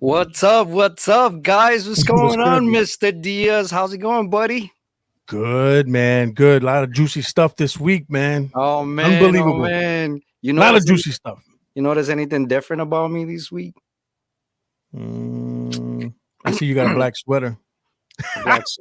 What's up? What's up, guys? What's What's going good? on, Mr. Diaz? How's it going, buddy? Good, man. Good. A lot of juicy stuff this week, man. Oh man, oh Unbelievable. man. You A lot of notice any, juicy stuff. you notice anything different about me this week? Mm, I see you got a black sweater. Blacks.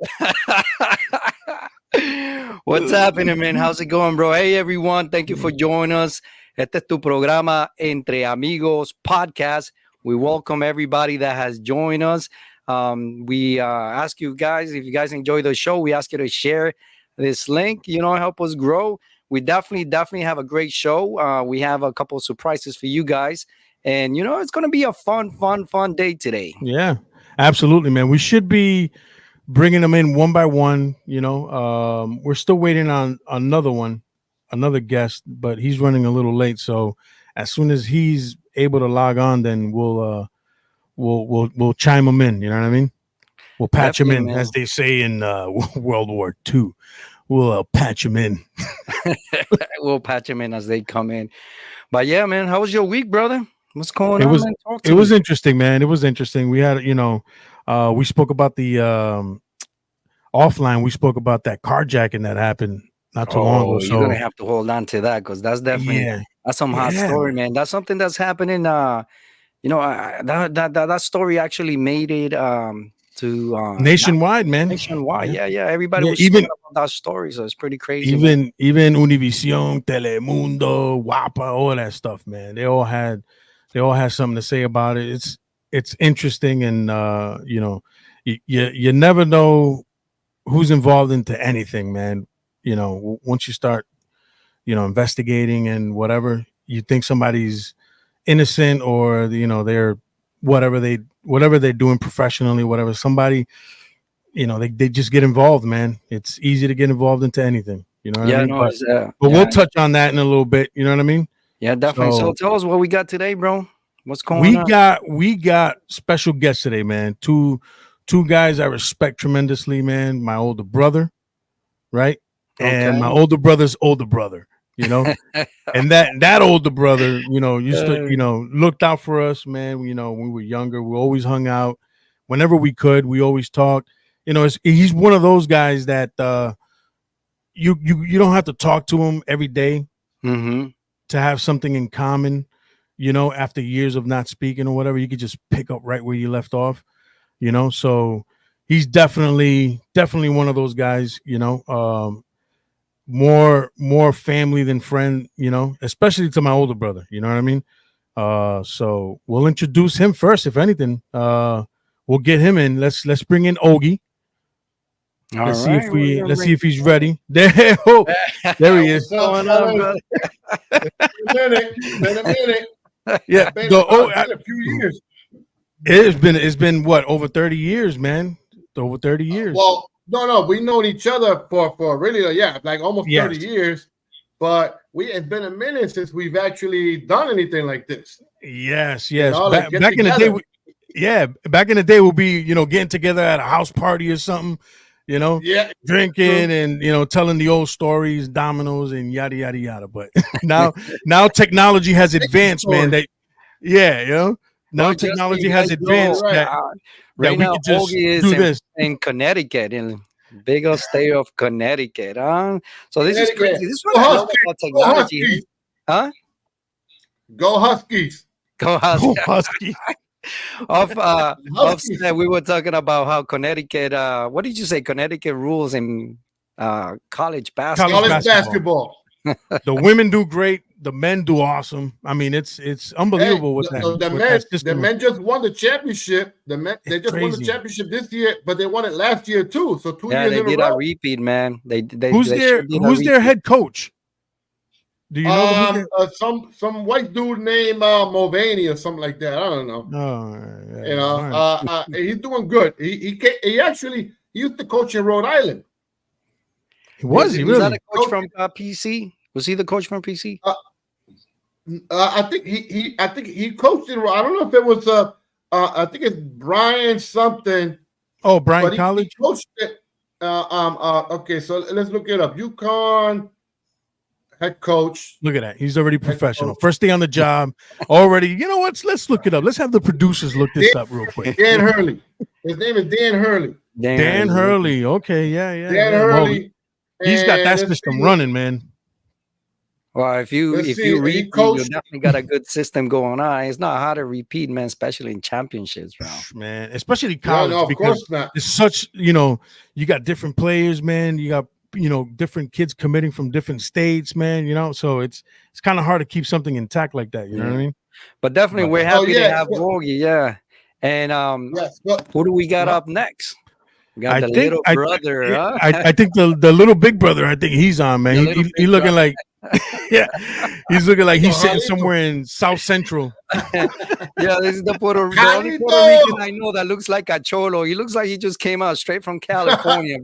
What's happening, man? How's it going, bro? Hey, everyone. Thank you for joining us. Este es tu programa Entre Amigos podcast. We welcome everybody that has joined us. We ask you guys, if you guys enjoy the show, we ask you to share this link, help us grow. We definitely have a great show. We have a couple of surprises for you guys. And, it's going to be a fun day today. Yeah, absolutely, man. We should be bringing them in one by one. We're still waiting on another guest, but he's running a little late. So as soon as he's able to log on, then we'll chime him in. You know what I mean? We'll patch him Definitely, in, man. as they say in World War II. We'll patch him in. We'll patch them in as they come in. But yeah, man, how was your week, brother? What's going It on, was man? Talk it to was me. interesting, man. It was interesting. We had, we spoke about the offline. We spoke about that carjacking that happened not too long ago. Oh, you're gonna So have to hold on to that because yeah, that's some hot yeah, story, man. That's something that's happening. That story actually made it to nationwide, man. nationwide. Yeah, Yeah. Everybody yeah. was talking Even about that story, so it's pretty crazy, man. even even Univision, Telemundo, Wapa, all that stuff, man. They all had something to say about it. It's interesting, and you never know who's involved into anything, man. Once you start, investigating and whatever, you think somebody's innocent, or they're whatever they're doing professionally, whatever. Somebody, they just get involved, man. It's easy to get involved into anything. You know what I Yeah, mean? no, But it's we'll yeah, touch on that in a little bit. You know what I mean? yeah, definitely. So So tell us what we got today, bro. What's going we on? got special guests today, man. Two guys I respect tremendously, man. My older brother, right? And my Okay. older brother's older brother, you know. And that older brother, used to, Uh, looked out for us, man. When we were younger, we always hung out. Whenever we could, we always talked. He's one of those guys that you don't have to talk to him every day mm-hmm. to have something in common. After years of not speaking or whatever, you could just pick up right where you left off. So he's definitely one of those guys. More family than friend, especially to my older brother. You know what I mean? So we'll introduce him first, if anything. We'll get him in. Let's bring in Ogie. All Let's see if right. We're we gonna let's see bring. if he's ready. There he is. What's What's up, going on, fellas? brother? It's been a minute. Yeah, It's been a few years. it's been what, over 30 years, man. Over 30 years. Well, no, we've known each other for really, like almost Yes. 30 years. But it's been a minute since we've actually done anything like this. Yes, You yes. know, like get Back in the day, together. back in the day, we'll be, getting together at a house party or something, Yeah, true. drinking and telling the old stories, dominoes and yada yada yada. But now technology has Making advanced, man. stories. Yeah, Well, now just so technology you has guys You're know, advanced right. that right we now could just Ogie is do this. in Connecticut, in big old state of Connecticut. So this is Connecticut. crazy. This is Go what I love Huskies. about Go technology. Huskies. Huh? Go Huskies. Go ask. Go Husky. Off Huskies. we were talking about how Connecticut. What did you say? Connecticut rules in college College basketball. College basketball. basketball. The women do great. The men do awesome. I mean, it's Hey, unbelievable what that the what that men, the system. men just won the championship. They It's just won the crazy. championship this year, but they won it last year too. So two Yeah, years they in a did a row. repeat, man. Who's They sure their did a Who's their repeat. head coach? Do you know who's their? Some white dude named Mulvaney or something like that. I don't know. Oh, You yeah, know, all right. he's doing good. He used to coach in Rhode Island. Was he Was that really? a coach from PC? Was he the coach from PC? I think I think he coached in. I don't know if it was I think it's Brian something, Oh, Brian but he College. coached it. Okay, so let's look it up. UConn head coach. Look at that. He's already professional. First day on the job. Already. You know what? Let's look it up. Let's have the producers look this up real quick. Dan Hurley. His name is Dan Hurley. Dan Hurley. Okay. Yeah. Dan Hurley. Well, he's got that system running, man. Well, if you repeat, you definitely got a good system going on. It's not hard to repeat, man, especially in championships, bro. Man, especially college. No, of course not. It's such, you got different players, man. You got, different kids committing from different states, man, so it's kind of hard to keep something intact like that. You know what I mean? But definitely we're happy to have Augie, yeah. And who do we got up next? We got the little brother. I think the little big brother, I think he's on, man. He looking like yeah, he's looking like he's sitting somewhere in South Central. Yeah, this is the only Puerto Rican I know that looks like a cholo. He looks like he just came out straight from California.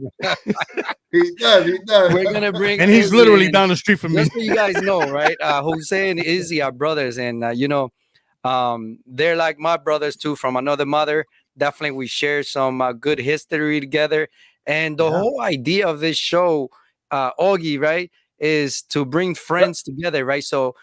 He does. We're gonna bring, and he's literally down the street from me. Just so you guys know, right? Jose and Izzy are brothers, and they're like my brothers too, from another mother. Definitely, we share some good history together, and the whole idea of this show, Augie, right, is to bring friends together, right? So,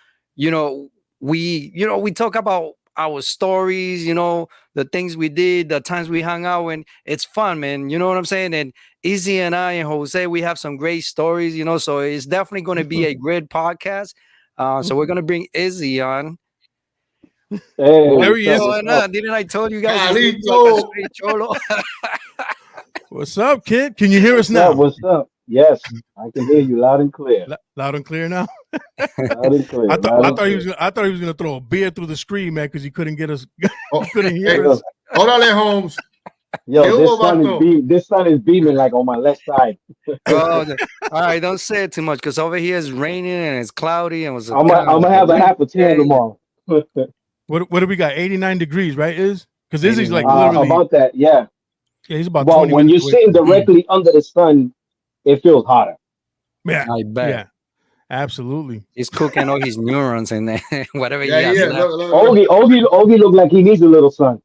we talk about our stories, the things we did, the times we hung out, and it's fun, man. You know what I'm saying? And Izzy and I and Jose, we have some great stories, so it's definitely going to be a great podcast. So we're going to bring Izzy on. Hey, there he is. Didn't I tell you guys? What's up, kid? Can you hear us now? What's up? Yes, I can hear you loud and clear. Loud and clear now. Loud and clear. I thought he was gonna throw a beer through the screen, man, because he couldn't get us. Couldn't hear us. Hold on, Holmes. Yo, this sun is beaming like on my left side. All right, don't say it too much, because over here it's raining and it's cloudy and I'm gonna have a half a tan tomorrow. What do we got? 89 degrees, right? Because Izzy's like literally about that. Yeah, he's about. Well, when you're sitting directly under the sun, it feels hotter. Yeah, I bet. Yeah, absolutely. He's cooking all his neurons in there. Whatever. Yeah. Ogie look like he needs a little sun.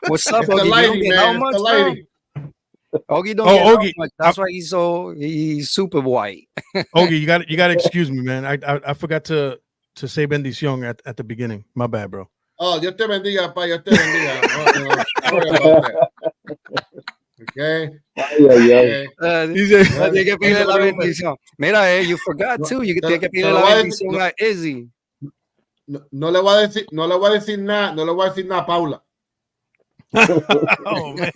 What's up, Ogie? The lighting, man. Much, the lighting. Ogie don't get Ogie. Much. That's why he's super white. Ogie, you got to excuse me, man. I forgot to say bendición at the beginning. My bad, bro. Oh, Dios te bendiga, pa. Dios te bendiga. Sorry about that. Okay. Tiene que pedirle la bendición. Mira, you forgot too. You tiene que pedirle la bendición a Izzy. No le voy a decir nada a Paula. Oh man.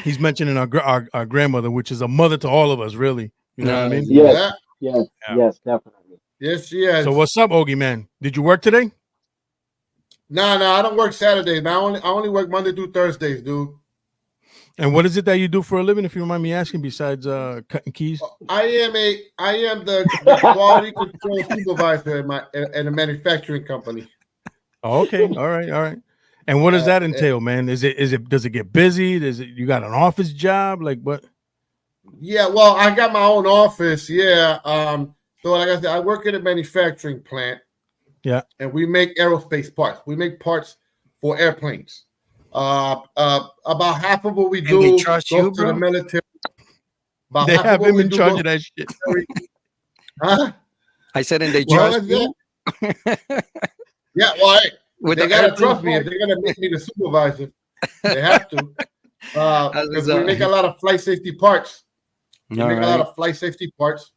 He's mentioning our grandmother, which is a mother to all of us, really. You know what I mean? Yes, definitely. Yes, she is. So what's up, Ogie, man? Did you work today? No, I don't work Saturdays. I only work Monday through Thursdays, dude. And what is it that you do for a living, if you don't mind me asking, besides cutting keys? I am the quality control supervisor in a manufacturing company. Oh, okay, all right. And what does that entail, man? Does it get busy? You got an office job? Like what? Yeah, well, I got my own office. Yeah. So like I said, I work in a manufacturing plant. Yeah. And we make aerospace parts. We make parts for airplanes. About half of what we do they trust goes you, to the military. They have him in charge of that shit. Huh? I said, and they trust you. Yeah, well, they gotta trust me if they're gonna make me the supervisor. They have to, because we make a lot of flight safety parts. We make a lot of flight safety parts.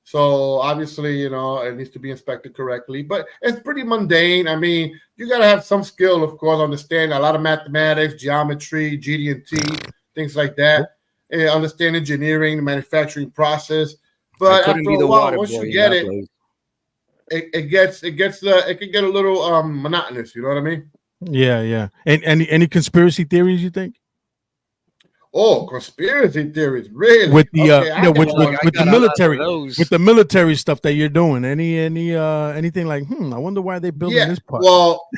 So obviously, it needs to be inspected correctly, but it's pretty mundane. I mean, you got to have some skill, of course, understand a lot of mathematics, geometry, GD&T, things like that. And understand engineering, the manufacturing process. But after a while, once you get it, it can get a little monotonous. You know what I mean? Yeah. And any conspiracy theories you think? Oh, conspiracy theories, really? With the with the military, with the military stuff that you're doing, anything like, I wonder why they're building this part. Well,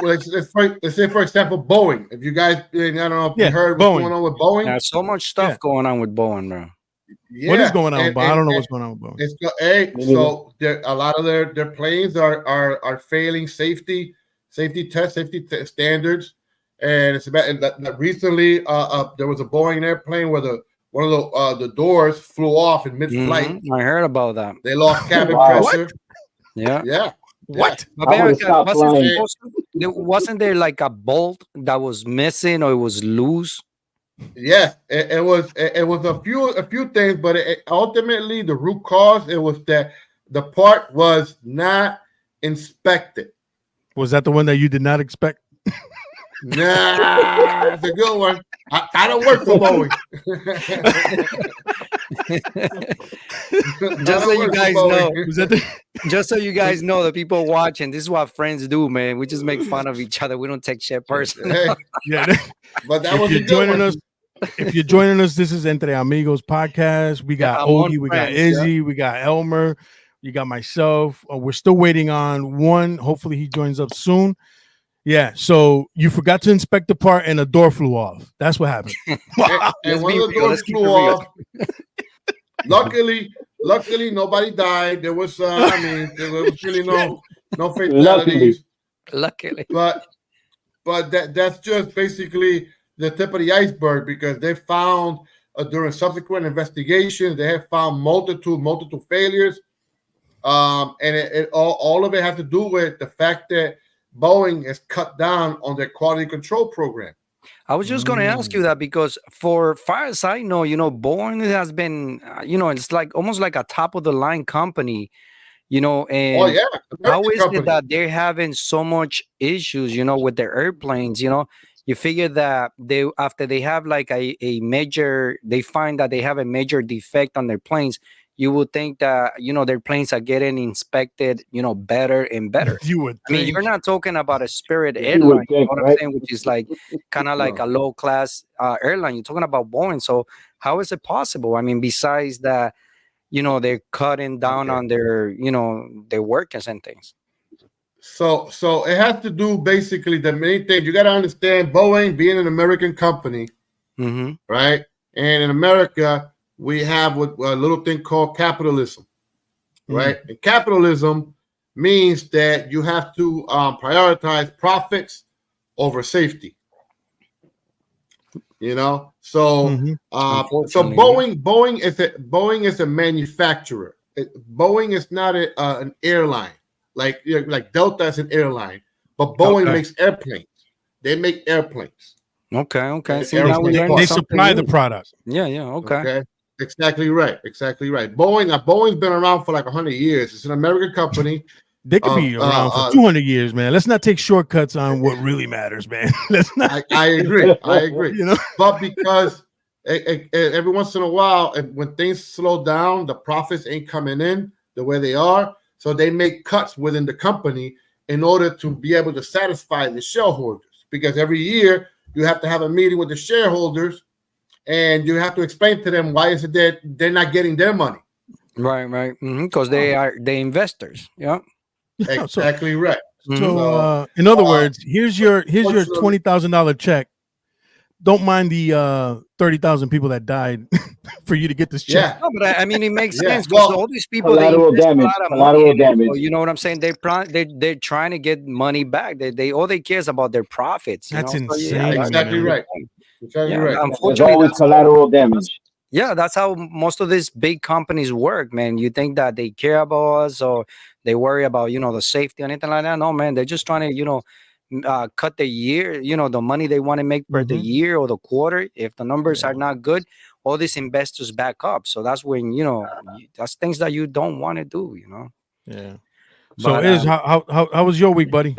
let's say for example, Boeing. If you guys, I don't know if you heard what's going on with Boeing. There's so much stuff going on with Boeing, bro. Yeah, what is going on? But I don't know what's going on with Boeing. So a lot of their planes are failing safety standards. And it's about recently there was a Boeing airplane where one of the doors flew off in mid-flight. Mm-hmm. I heard about that. They lost cabin pressure. What? Yeah. What? I would have stopped flying. Wasn't there like a bolt that was missing or it was loose? Yes, it was a few things, but ultimately the root cause it was that the part was not inspected. Was that the one that you did not expect? Nah, it's a good one. I don't work for Boeing. Just so you guys know, just so you guys know, the people watching, this is what friends do, man. We just make fun of each other. We don't take shit personal. Yeah, but that was joining us. If you're joining us, this is Entre Amigos podcast. We got Ogie, we got Izzy, we got Elmer, you got myself. We're still waiting on one. Hopefully, he joins up soon. Yeah, so you forgot to inspect the part and the door flew off. That's what happened. And one of the doors flew off. Luckily, nobody died. There was, there was really no fatalities. Luckily, but that's just basically the tip of the iceberg because they found during subsequent investigations they have found multiple failures, and it all of it has to do with the fact that Boeing has cut down on their quality control program. I was just going to ask you that because for far as I know, Boeing has been, it's like almost like a top of the line company, and how is it that they're having so much issues, with their airplanes, you figure that after they have like a major, they find that they have a major defect on their planes. You would think that, their planes are getting inspected, better and better. You would think. I mean, you're not talking about a Spirit airline, you know what I'm saying, which is like kind of like a low class airline. You're talking about Boeing. So how is it possible? I mean, besides that, they're cutting down on their, their workers and things. So it has to do basically the main thing. You got to understand Boeing being an American company, right? And in America, we have a little thing called capitalism, right? And capitalism means that you have to prioritize profits over safety. So Boeing is a manufacturer. Boeing is not an airline like Delta is an airline, but Boeing makes airplanes. They make airplanes. Okay. See, now they supply the product. Yeah. Okay. Exactly right. Boeing's been around for like 100 years. It's an American company. They could be around for 200 years, man. Let's not take shortcuts on what really matters, man. Let's not. I agree. But because every once in a while, when things slow down, the profits ain't coming in the way they are. So they make cuts within the company in order to be able to satisfy the shareholders. Because every year you have to have a meeting with the shareholders, and you have to explain to them why is it that they're not getting their money. Right. Because they are the investors. Yeah. Exactly right. So, in other words, here's your $20,000 check. Don't mind the 30,000 people that died for you to get this check. Yeah, no, but I mean, it makes sense because all these people collateral damage. So, you know what I'm saying? They're trying to get money back. They all they care is about their profits. That's insane. So, exactly right. Unfortunately, there's always collateral damage. Yeah, that's how most of these big companies work, man. You think that they care about us or they worry about, the safety or anything like that? No, man, they're just trying to, cut the year, the money they want to make per the year or the quarter. If the numbers are not good, all these investors back up. So that's when, that's things that you don't want to do, Yeah. So how was your week, buddy?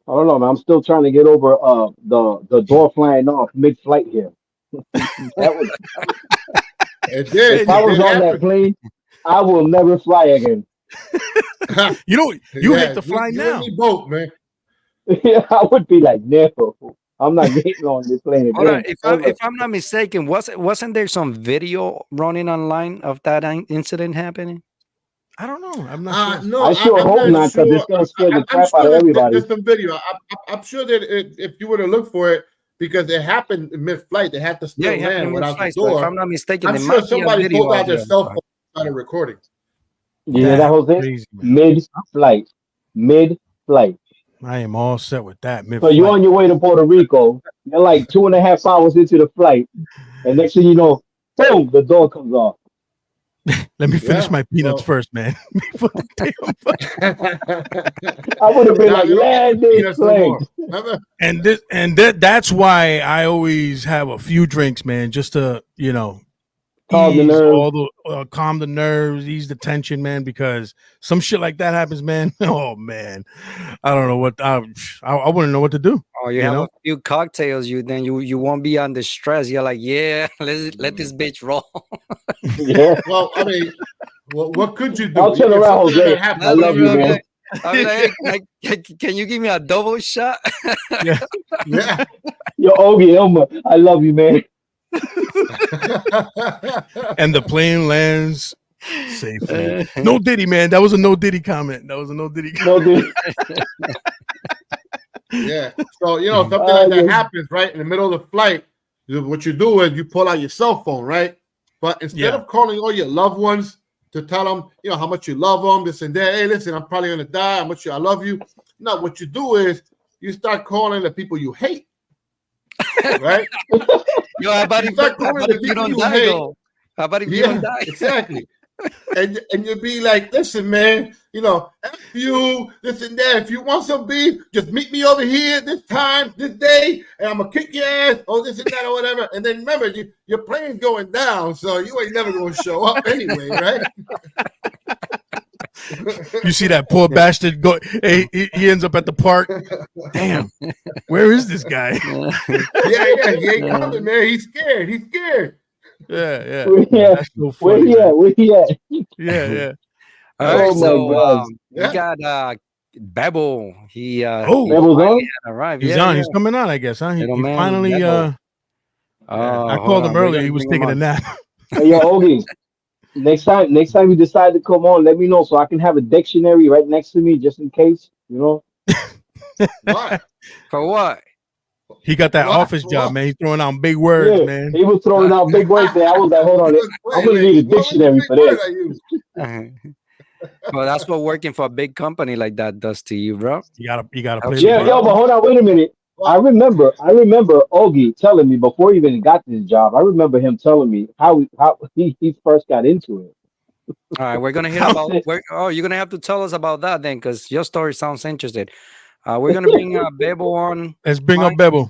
I don't know, man. I'm still trying to get over the door flying off mid-flight here. If I was on that plane, I will never fly again. You hate to fly now. Both, man. Yeah, I would be like, no, I'm not getting on this plane again. If I'm not mistaken, wasn't there some video running online of that incident happening? I don't know. I'm not sure. No, I hope not, because it's going to scare the crap out of everybody. There's some video. I'm sure that if you were to look for it, because it happened mid-flight, they had to still land without the door. If I'm not mistaken, I'm sure somebody pulled out their cell phone and started recording. Yeah, that was it. Mid-flight. I am all set with that. So you're on your way to Puerto Rico. You're like 2.5 hours into the flight, and next thing you know, Boom, the door comes off. Let me finish my peanuts first, man. I would have been like, land this plane. That's why I always have a few drinks, man, just to calm the nerves. calm the nerves, ease the tension, man. Because some shit like that happens, man. Oh man, I don't know what I wouldn't know what to do. Oh, you have a few cocktails, you won't be under stress. You're like, yeah, let this bitch roll. Yeah. Well, I mean, what could you do? I'll turn around, Jose. I love you, man. I'm like, hey, can you give me a double shot? Yeah. Yo, Ogie, Elma, I love you, man. And the plane lands safely. No Diddy, man. That was a no Diddy comment. No Diddy. Yeah. So, something like that happens, right? In the middle of the flight, what you do is you pull out your cell phone, right? But instead of calling all your loved ones to tell them, how much you love them, this and that, hey, listen, I'm probably going to die, how much I love you. No, what you do is you start calling the people you hate, right? Yo, how about if you don't die, though? How about if you don't die? Exactly. And you'd be like, listen, man, F you, this and that. If you want some beef, just meet me over here this time, this day, and I'm going to kick your ass, or this and that, or whatever. And then remember, your plane's going down, so you ain't never going to show up anyway, right? You see that poor bastard go? Hey, he ends up at the park. Damn, where is this guy? Yeah, he ain't coming, man. He's scared. Yeah. That's so funny, where he at? Yeah. All right, so we got Bebo. Bebo's on? Arrived. He's on. He's coming on, I guess, huh? He finally. I called him earlier. He was taking a nap. Hey, yo, Ogie. Next time you decide to come on, let me know so I can have a dictionary right next to me just in case. Why? For what? He got that office job, man. He's throwing out big words, man. He was throwing out big words there. I was like, hold on, I'm gonna need a dictionary for this. Well, that's what working for a big company like that does to you, bro. You gotta play. Yeah, but hold on, wait a minute. I remember Ogie telling me before he even got this job. I remember him telling me how he first got into it. All right, we're gonna hear about. You're gonna have to tell us about that then, because your story sounds interesting. We're gonna bring Bebo on. Let's bring up Bebo.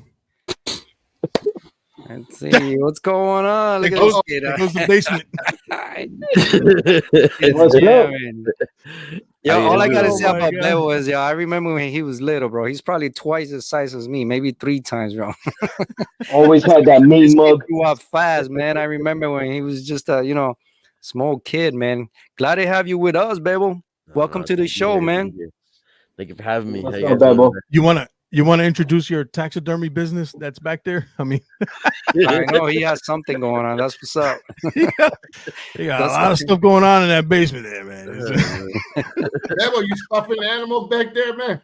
Let's see what's going on. Look at this kid. There goes the basement. Yo, all I gotta say about Bebo is, I remember when he was little, bro. He's probably twice the size as me, maybe 3 times, bro. Always had that mean mug. Grew up fast, man. I remember when he was just a, small kid, man. Glad to have you with us, Bebo. Welcome to the show, man. Thank you for having me. What's up, Bebo? You wanna introduce your taxidermy business that's back there? I mean, I know he has something going on. That's what's up. He got a lot of stuff going on in that basement there, man. Bebo, you stuffing animals back there, man?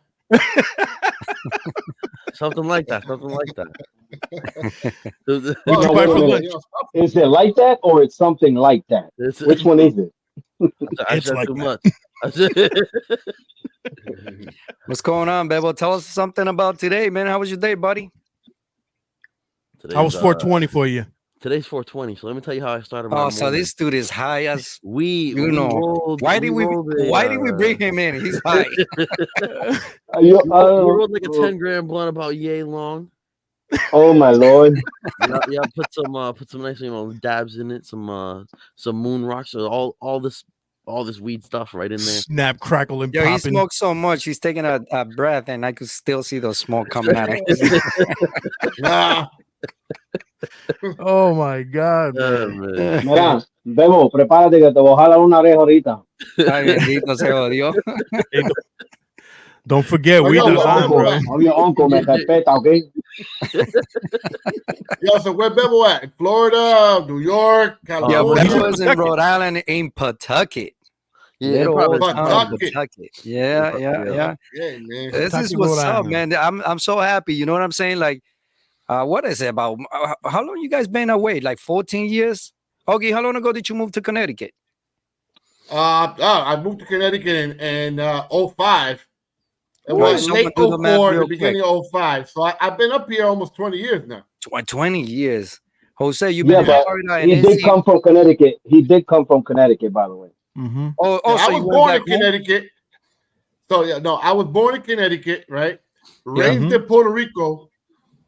Something like that. Is it like that or it's something like that? Which one is it? I said like too much. What's going on, Bebo? Tell us something about today, man. How was your day, buddy? How was 420 for you? Today's 420. So let me tell you how I started. My so this dude is high as we why did we bring him in? He's high. We rolled like a 10-gram blunt about yay long. Oh my lord! Yeah, put some nice dabs in it, some moon rocks, so all this weed stuff right in there. Snap, crackle, and popping. He smoked so much, he's taking a breath, and I could still see the smoke coming out of him. Oh my God, man. Mira, Bebo, prepárate que te voy a jalar una oreja ahorita. Ay, bendito se jodió. Don't forget, we does on, bro. I'm your uncle, me respeta, okay? Yo, so where Bebo at? In Florida, New York, California? Bebo was in Rhode Island, in Pawtucket. Yeah, Pawtucket. Yeah. Yeah, man. This is what's up, man. I'm so happy. You know what I'm saying? Like, what is it about? How long you guys been away? Like 14 years? Okay, how long ago did you move to Connecticut? I moved to Connecticut in 05. It was late 04, the beginning of 05. So I've been up here almost 20 years now. 20 years. Jose, you've Yeah, been in but Florida and he did Izzy. come from Connecticut. He did come from Connecticut, by the way. Mm-hmm. Oh, I so was you went born back in home? Connecticut. So yeah, no, I was born in Connecticut, right? Raised Mhm. in Puerto Rico.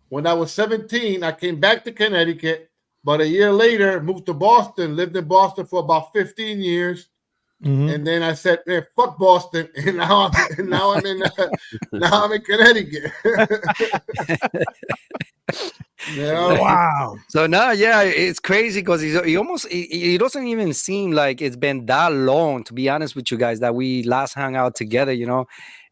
When I was 17, I came back to Connecticut. But a year later, moved to Boston. Lived in Boston for about 15 years. Mhm. And then I said, "Man, fuck Boston," and now I'm in Connecticut. You know? Wow. So now, yeah, it's crazy because he almost he doesn't even seem like it's been that long, to be honest with you guys, that we last hung out together, you know.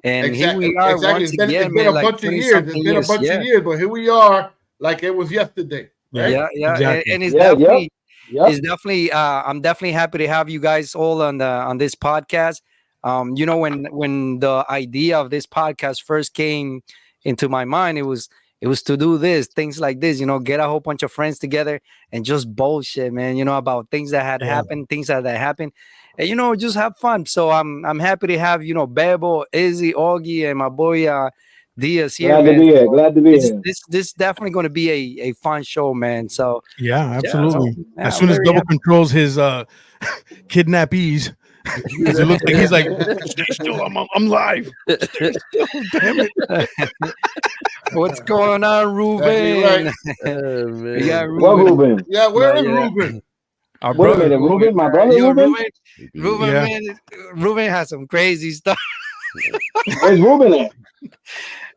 And here we are Exactly. once It's again, been man, a like bunch of 20 years. something It's been a years. bunch of Yeah, years, but here we are, like it was yesterday. Yeah. Right? yeah. Exactly. And it's Yeah, definitely yep. it's definitely I'm definitely happy to have you guys all on this podcast. You know, when the idea of this podcast first came into my mind, it was to do this, things like this, you know, get a whole bunch of friends together and just bullshit, man, you know, about things that had Yeah. happened, things that happened, and you know, just have fun. So I'm happy to have, you know, Bebo, Izzy, Augie, and my boy Diaz here, Glad to man. be here. So Glad to be this here. this definitely going to be a fun show, man. So Yeah, yeah, so absolutely. yeah, As I'm soon as very Double happy. controls his kidnappees, because it looks like he's like, stay still, I'm live. Stay still, damn it. What's going on, Exactly right. Ruben? We got Man. What, Ruben. Ruben? Yeah, where But is yeah, Ruben? Our Wait a brother. minute, Ruben, my man. brother, Yo, Ruben. Ruben, Yeah. man, Ruben has some crazy stuff. Where's Ruben at?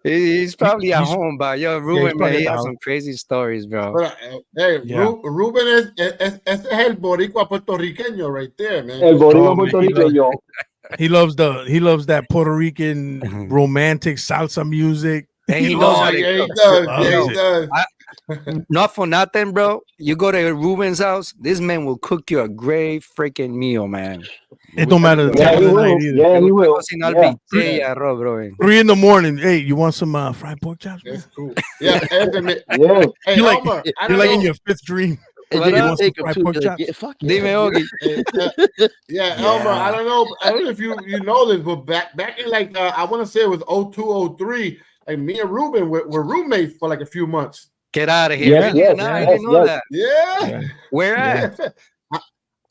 He's probably at He's- home, but yo, yeah, he's Ruben, man, probably he at the has house. some crazy stories, bro. But, hey, Yeah. Ruben ese es el boricua puertorriqueño right there, man. El Boricua Oh, man, Puerto Rico. he loves that Puerto Rican romantic salsa music. And he knows Oh, how to yeah, he cook. does. Yeah, Loves he it. does. Not for nothing, bro. You go to Ruben's house, this man will cook you a great freaking meal, man. It don't matter the Yeah, time he of the night will. either. Yeah, Te he gusta will. cocinar Yeah. bistec y arroz, bro. 3 a.m. Hey, you want some fried pork chops? That's cool. Yeah, hey, Yeah. You're like, Elmer, I you're don't like in know. your fifth dream. And What you up? take him fried too. pork You're like, chops? yeah, fuck Dime, yeah. Ogie. Yeah, Yeah. Elmer, I don't know if you know this, but back in like I want to say it was 02, 03, like me and Ruben were roommates for like a few months. Get out of here. Yes, Really? yes, No, I yes, didn't know yes. that. Yeah. Yeah. Where Yeah.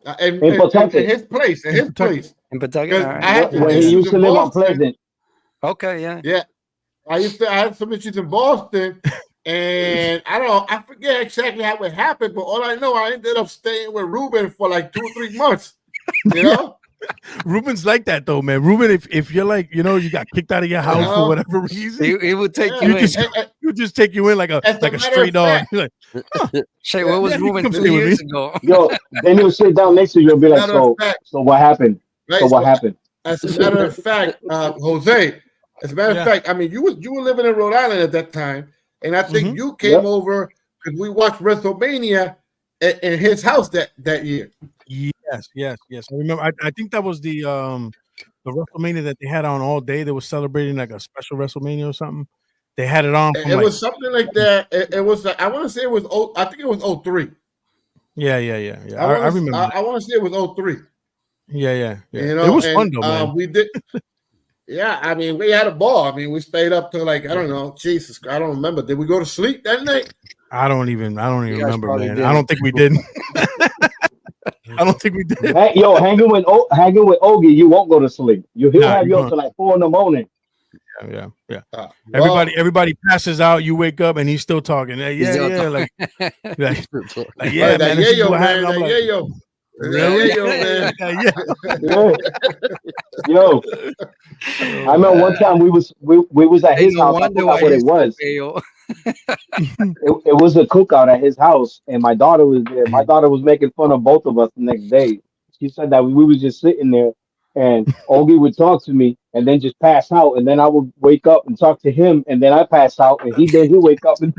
at? In Pawtucket. his place, in his place. In Pawtucket? Because All right. I had some Where he issues used to in live on Boston. Pleasant. Okay, yeah. Yeah, I had some issues in Boston, and I don't know, I forget exactly how it happened, but all I know, I ended up staying with Ruben for like 2 or 3 months. You know, Ruben's like that though, man. Ruben, if you're like, you know, you got kicked out of your house for whatever reason, He would take Yeah. you in. you just take you in like a As a stray matter dog. of You're like, Shit, what was Yeah, you Ruben come 2 stay with years me. ago? Yo, then he'll sit down next to you and be like, Matter of fact, so what happened? right? So what happened? As a matter of fact, Jose, as a matter Yeah. of fact, I mean, you were living in Rhode Island at that time, and I think Mhm. you came Yep. over because we watched WrestleMania in his house that year. Yes. I remember. I think that was the WrestleMania that they had on all day. They were celebrating like a special WrestleMania or something. They had it on. From It like, was something like that. It was. I want to say it was. I think it was 03. yeah. I remember. I want to say it was 03. Yeah. You know, It was and, fun though, man. we did. Yeah, I mean, we had a ball. I mean, we stayed up till like I don't know. Jesus, I don't remember. Did we go to sleep that night? I don't even guys remember, probably man. didn't. I don't think we did. I don't think we did. Hey, yo, hanging with Ogie, you won't go to sleep. He'll Nah, have you you up wont. till like 4 in the morning. Yeah. Well, Everybody passes out. You wake up and he's still talking. Like, He's still yeah, talking. like right, yeah, that man. This is yayo, what man. happened. I'm That like, yayo. really? That yayo, man. Yeah. Yo, I remember one time we was at Ain't his no house. I wonder forgot why what you it was. fail. It was a cookout at his house, and my daughter was there. My daughter was making fun of both of us the next day. She said that we was just sitting there, and Ogie would talk to me, and then just pass out, and then I would wake up and talk to him, and then I pass out, and he'd wake up, and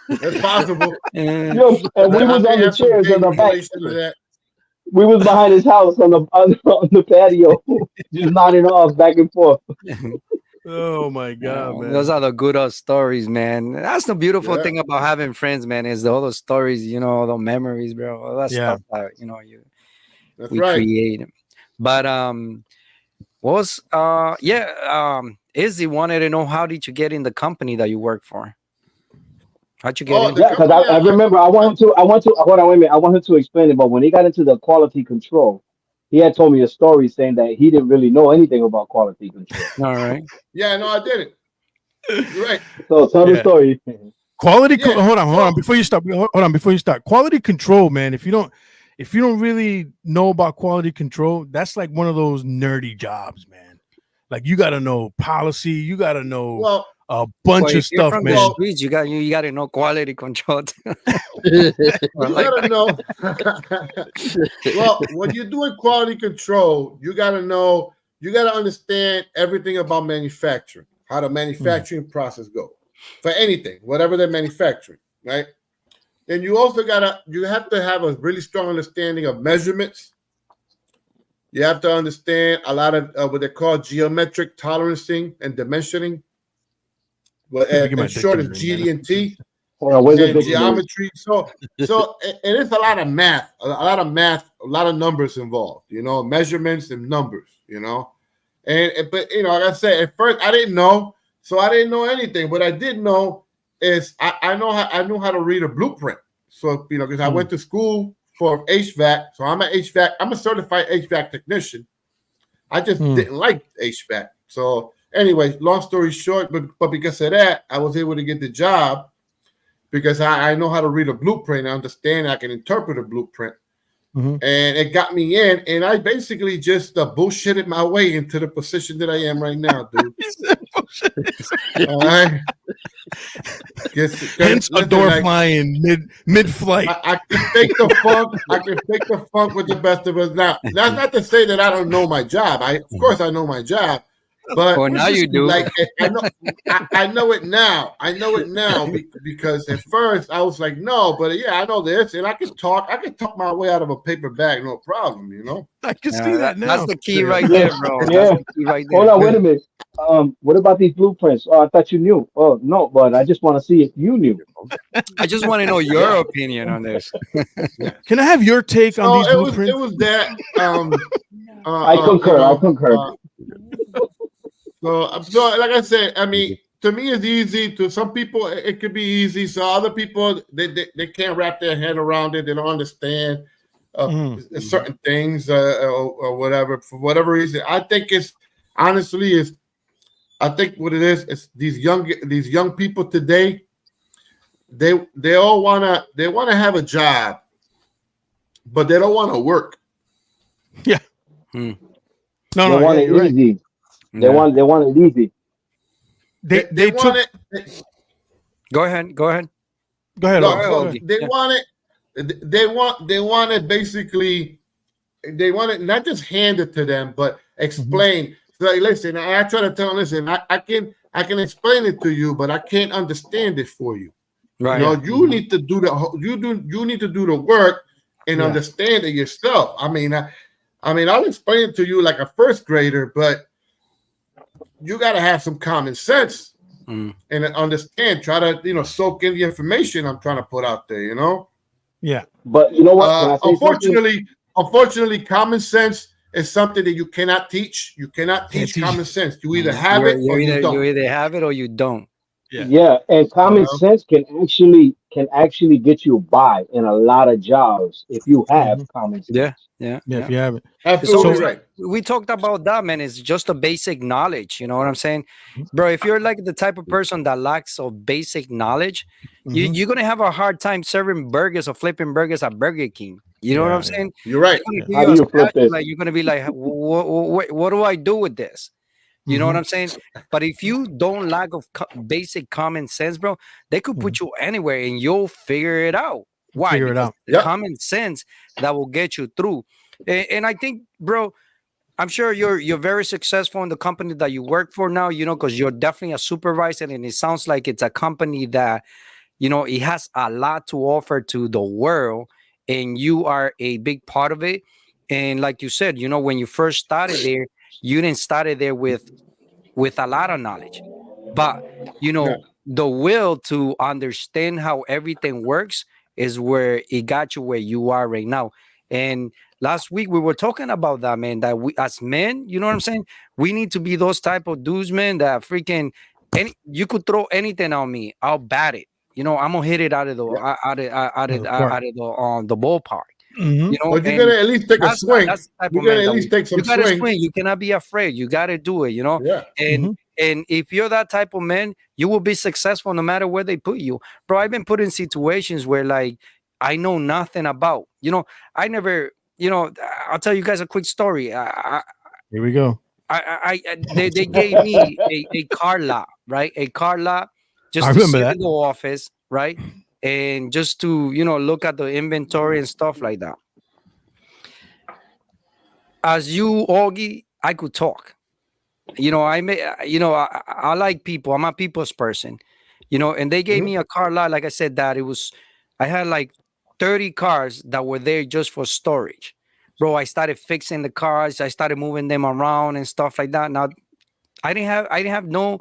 It's possible. yo, and we I was may on the have some chairs on vague the back. relation to that. We was behind his house on the patio, just nodding off back and forth. Oh my god, man. Those are the good stories, man. That's the beautiful Yeah. thing about having friends, man. Is all those stories, you know, all the memories, bro. All that Yeah. stuff that That's we right. create. But Izzy wanted to know, how did you get in the company that you work for? How'd you get Oh, in? the Yeah, because company. I remember hold on, wait a minute. I want him to explain it, but when he got into the quality control, he had told me a story saying that he didn't really know anything about quality control. All right. Yeah, no, I didn't. You're right. So tell the Yeah. story. Yeah. Hold on, So before you start. Hold on before you start. Quality control, man. If you don't really know about quality control, that's like one of those nerdy jobs, man. Like you got to know policy, you got to know well, a bunch Well, of if you're stuff, from the man. well, streets, you got to know quality control. you Like gotta that. know. Well, when you're doing quality control, you gotta know. You gotta understand everything about manufacturing, how the manufacturing process goes for anything, whatever they're manufacturing, right? Then you have to have a really strong understanding of measurements. You have to understand a lot of what they call geometric tolerancing and dimensioning. Well, Let me get my in short, is dictionary, man. GD&T Hold on, where's the and dictionary? geometry. So and it's a lot of math, a lot of numbers involved. Measurements and numbers. But like I said, at first I didn't know, so I didn't know anything. What I did know is I knew how to read a blueprint. So because I went to school for HVAC, so I'm a certified HVAC technician. I just didn't like HVAC. So anyway, long story short, but because of that, I was able to get the job because I know how to read a blueprint. I understand. I can interpret a blueprint. Mhm. And it got me in, and I basically just bullshitted my way into the position that I am right now, dude. All right. Hence a door flying mid flight. I can fake the funk. I can fake the funk with the best of us. Now, that's not to say that I don't know my job. Of course, I know my job, but Well, now you do. like I know it now. I know it now because at first I was like, no, but yeah, I know this, and I can talk. I can talk my way out of a paper bag, no problem. I can see that now. That's the key right Yeah, there, bro. That's yeah. the key right Hold there. on, wait a minute. What about these blueprints? Oh, I thought you knew. Oh no, but I just want to see if you knew. I just want to know your Yeah. opinion on this. Can I have your take on So these it blueprints? was that. I concur. I concur. So like I said, I mean, to me it's easy. To some people it could be easy. So other people they can't wrap their head around it. They don't understand certain things or whatever for whatever reason. I think it's honestly is. I think what it is these young people today. They all wanna have a job, but they don't want to work. Yeah. Hmm. No, They want yeah, it you're right. easy. They Yeah. want it easy. They took. want it. Go ahead. Go ahead. No, Otis. so Ogie. they Yeah. want it. They want it basically. They want it not just handed to them, but explain. So like, listen, I try to tell them, listen, I can explain it to you, but I can't understand it for you. Right. You need to do you need to do the work and Yeah. understand it yourself. I mean, I'll explain it to you like a first grader, but you got to have some common sense and understand. Try to soak in the information I'm trying to put out there. Yeah. But you know what? Can I say something? Unfortunately, common sense is something that you cannot teach. You cannot Can't teach teach. common sense. You either have it or you don't. You either have it or you don't. Yeah, and common sense can actually get you by in a lot of jobs if you have common sense. Yeah. If you have it. Absolutely So right. we talked about that, man. It's just a basic knowledge. You know what I'm saying, bro? If you're like the type of person that lacks of basic knowledge, you're gonna have a hard time serving burgers or flipping burgers at Burger King. You know what I'm saying? You're right. How do you flip this? Like you're gonna be like, what do I do with this? You know what I'm saying? But if you don't lack of basic common sense, bro, they could put you anywhere and you'll figure it out. Why? Figure it Because out. the common sense that will get you through. And I think, bro, I'm sure you're very successful in the company that you work for now, because you're definitely a supervisor, and it sounds like it's a company that, it has a lot to offer to the world, and you are a big part of it. And like you said, when you first started there, you didn't start it there with a lot of knowledge, but the will to understand how everything works is where it got you where you are right now. And last week we were talking about that, man, that we as men, you know what I'm saying, we need to be those type of dudes, man, that freaking you could throw anything on me, I'll bat it. You know, I'm gonna hit it out of the the ballpark. Mm-hmm. You know, but you're gonna at least take a swing. That's the type You're of man gonna at that least take some you gotta swings. swing. You cannot be afraid. You gotta do it. You know, Yeah. and if you're that type of man, you will be successful no matter where they put you, bro. I've been put in situations where like I know nothing about. You know, I never. You know, I'll tell you guys a quick story. Here we go. They gave me a car lot, right? A car lot just I to remember sit that. in the office, right? And just to, you know, look at the inventory and stuff like that. As you, Augie, I could talk. You know, I like people. I'm a people's person, you know, and they gave me a car lot. Like I said, that I had like 30 cars that were there just for storage. Bro, I started fixing the cars. I started moving them around and stuff like that. Now, I didn't have no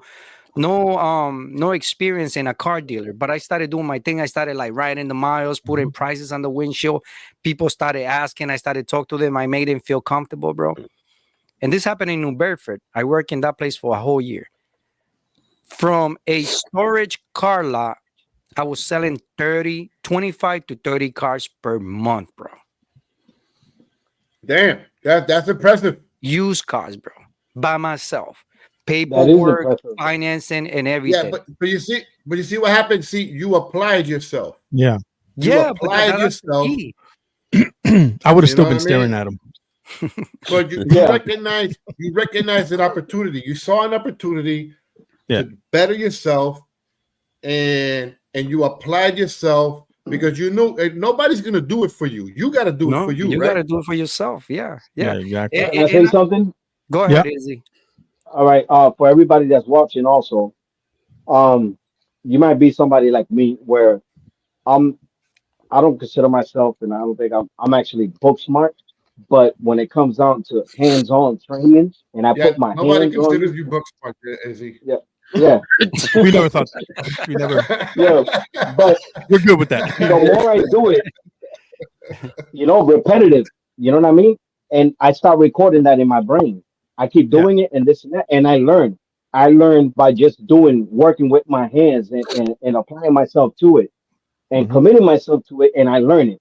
experience in a car dealer, but I started doing my thing. I started like writing the miles, putting prices on the windshield. People started asking. I started talking to them. I made them feel comfortable, bro. And this happened in New Bedford. I worked in that place for a whole year. From a storage car lot, I was selling 25 to 30 cars per month, bro. Damn, that's impressive. Used cars, bro, by myself. That is Paperwork, impressive. financing, and Yeah, everything. but you see what happened. See, you applied yourself. Yeah. You Yeah, but applied that's the yourself. key. I would have You still know been what I staring mean? at him. But you Yeah. recognize an opportunity. You saw an opportunity Yeah. to better yourself, and you applied yourself because you know nobody's gonna do it for you. You got to do it No, for you, you right? got to do it for yourself. Yeah, Yeah, yeah. exactly. And, Can I and, say and something? go Yeah. ahead, Izzy. All right. For everybody that's watching, also, you might be somebody like me where I'm. I don't consider myself, and I don't think I'm actually book smart. But when it comes down to hands-on training, and I Yeah, put my nobody hands on considers you, you book smart, is he? yeah, yeah, We never thought that. We never. yeah. But We're good with that. the more I do it, repetitive. You know what I mean? And I start recording that in my brain. I keep Yeah. doing it and this and that, and I learn. I learn by just working with my hands and applying myself to it and Mhm. committing myself to it, and I learn it.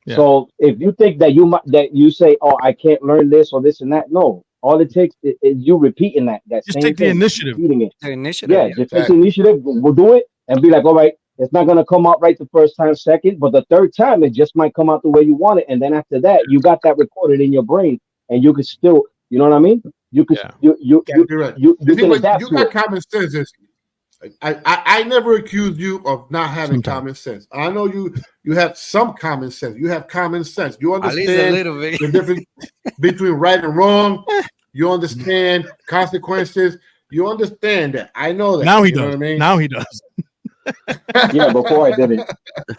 Yeah. So if you think that that you say, "Oh, I can't learn this or this and that," no. All it takes is you repeating that Just same take the thing, initiative. repeating it. The initiative. Yeah, Yeah. just take the initiative. We'll do it and be like, all right, it's not gonna come out right the first time, second, but the third time it just might come out the way you want it. And then after that, you got that recorded in your brain, and you can still, you know what I mean? You can Yeah. Yeah, you're right. you See, can but adapt you to got it. common sense. I never accused you of not having Sometimes. common sense. I know you have some common sense. You have common sense. You At least a understand little bit. the difference between right and wrong. You understand consequences. You understand that. I know that. Now he you know does. what I mean? Now he does. Yeah, before I didn't.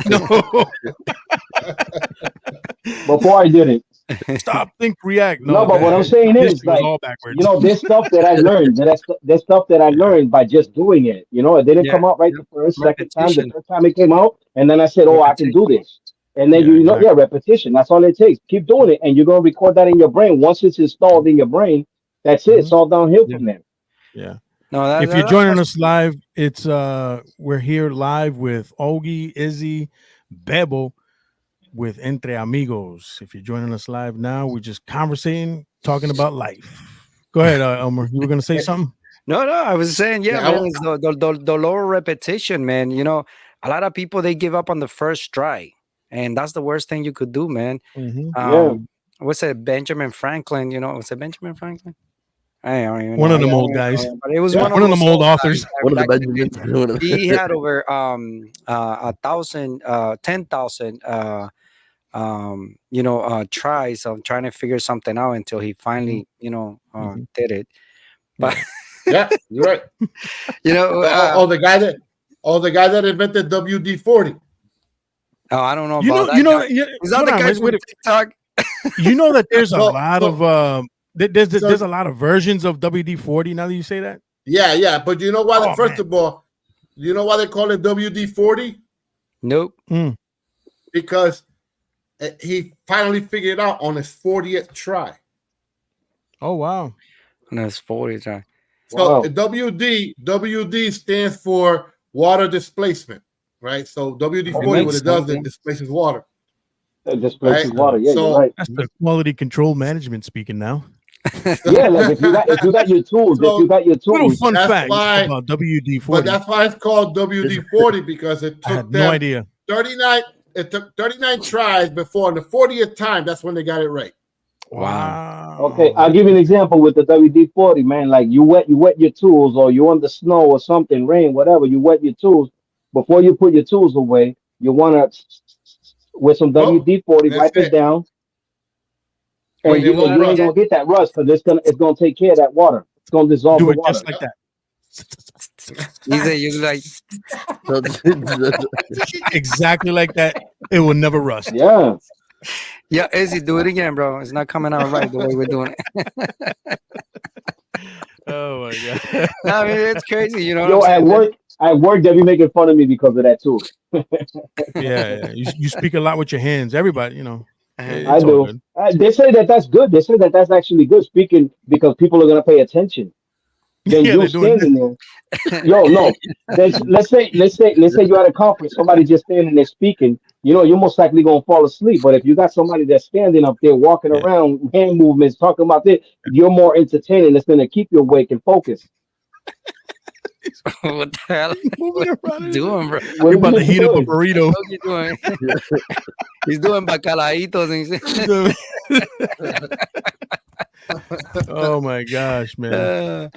No. Before I didn't. Stop, think, react. No, but what I'm the saying is history was like, all backwards. this stuff that I learned, that stuff that I learned by just doing it. It didn't Yeah. come out right Yeah. the first, second time, the Repetition. third time it came out, and then I said, "Oh, I can do Repetition. this." And then Yeah, exactly. repetition. That's all it takes. Keep doing it, and you're gonna record that in your brain. Once it's installed in your brain, that's it. It's all downhill Yeah. from there. Yeah. No, If you're joining us live, it's we're here live with Ogie, Izzy, Bebo with Entre Amigos. If you're joining us live now, we're just conversating, talking about life. Go ahead, Elmer. You were gonna say something? No, I was saying, yeah, Yeah, man, it's the lower repetition, man. A lot of people they give up on the first try, and that's the worst thing you could do, man. Mm-hmm. Yeah. What's it, Benjamin Franklin? Was it Benjamin Franklin? I don't even One know. of them I old don't even guys. know, but it was Yeah. one One of them those old guys authors. One of the back in the Benjamins. One of the- He had over 10,000 tries of trying to figure something out until he finally did it. But yeah, you're right. The guy that invented WD-40. I don't know You about know, that you guy. know. Is that Hold the on, guy wait, from wait. TikTok? You know that there's a So- lot so- of there's a lot of versions of WD-40. Now that you say that, Yeah, but you know why? Oh, First man. of all, you know why they call it WD-40? Nope. Because he finally figured it out on his 40th try. oh wow, No, it's 40 times. So Wow. WD stands for water displacement. right? So WD-40, what it does, it displaces water. It displaces water. Yeah, so, you're right. That's the quality control management speaking now. Yeah, like if you got your tools, Little fun that's fact why, about WD-40. But that's why it's called WD-40 because it took I had no idea. 39. It took 39 tries before, and the 40th time, that's when they got it right. Wow. Okay, I'll give you an example with the WD-40, man. Like you wet your tools, or you're on the snow or something, rain, whatever. You wet your tools before you put your tools away. You want to with some WD-40, wipe it down, and you ain't gonna get that rust because it's gonna take care of that water. It's gonna dissolve the water. Just like that. You like exactly like that. It will never rust. Yeah. Yeah, Izzy, do it again, bro. It's not coming out right the way we're doing it. Oh my god! I mean, it's crazy, you know. Yo, at work, they be making fun of me because of that too. Yeah. You speak a lot with your hands. Everybody, you know. I do. They say that's good. They say that's actually good speaking because people are gonna pay attention. Then you standing there. Yo, no. Let's say you're at a conference. Somebody just standing there speaking. You know, you're most likely gonna fall asleep. But if you got somebody that's standing up there, walking around, hand movements, talking about this, you're more entertaining. It's gonna keep you awake and focused. What the hell? What are you doing, bro? You're about to heat up a burrito. What are you doing? He's doing bacalaitos. Oh my gosh, man!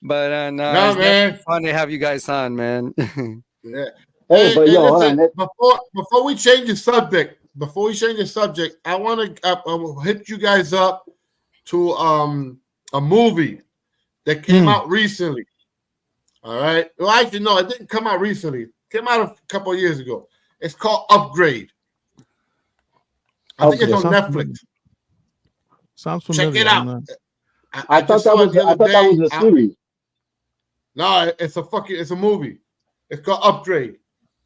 But no, man, fun to have you guys on, man. Yeah. Hey, but yo, listen, before we change the subject, I want to hit you guys up to a movie that came out recently. All right. Well, actually, no, it didn't come out recently. It came out a couple of years ago. It's called Upgrade. I think it's on Netflix. Sounds familiar. Check it out. I thought that was a series. No, it's a movie. It's called Upgrade.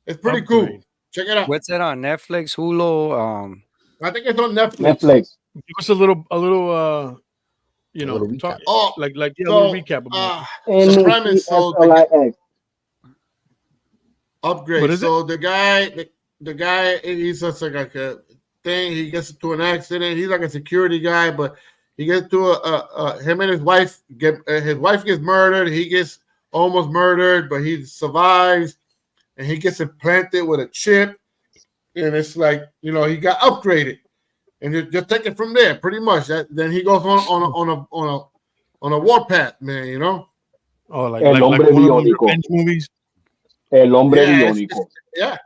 It's pretty cool. Check it out. What's it on? Netflix, Hulu? I think it's on Netflix. Give us a little you know, talk, a little recap about the premise. So Upgrade. So the guy, he's just like a thing. He gets into an accident. He's like a security guy, but he gets to him and his wife gets murdered. He gets almost murdered, but he survives, and he gets implanted with a chip, and it's like, you know, he got upgraded, and just take it from there, pretty much. Then he goes on a warpath, man. You know. Oh, like one of the revenge movies. El hombre biónico. Yeah.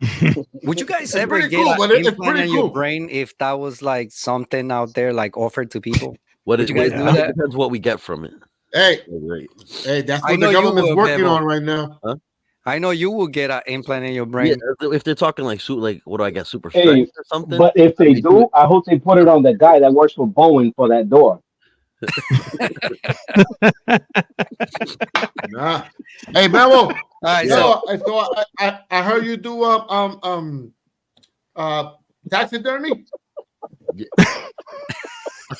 Would you guys ever get an implant in your brain if that was like something out there, like offered to people? Would you guys do that? It depends what we get from it. Hey, that's what the government's working on right now. Huh? I know you will get an implant in your brain. Yeah, if they're talking like what do I get, super strength or something? But if they do, I hope they put it on the guy that works for Boeing for that door. Nah. Hey, Memo. All right, so I heard you do taxidermy. Yeah.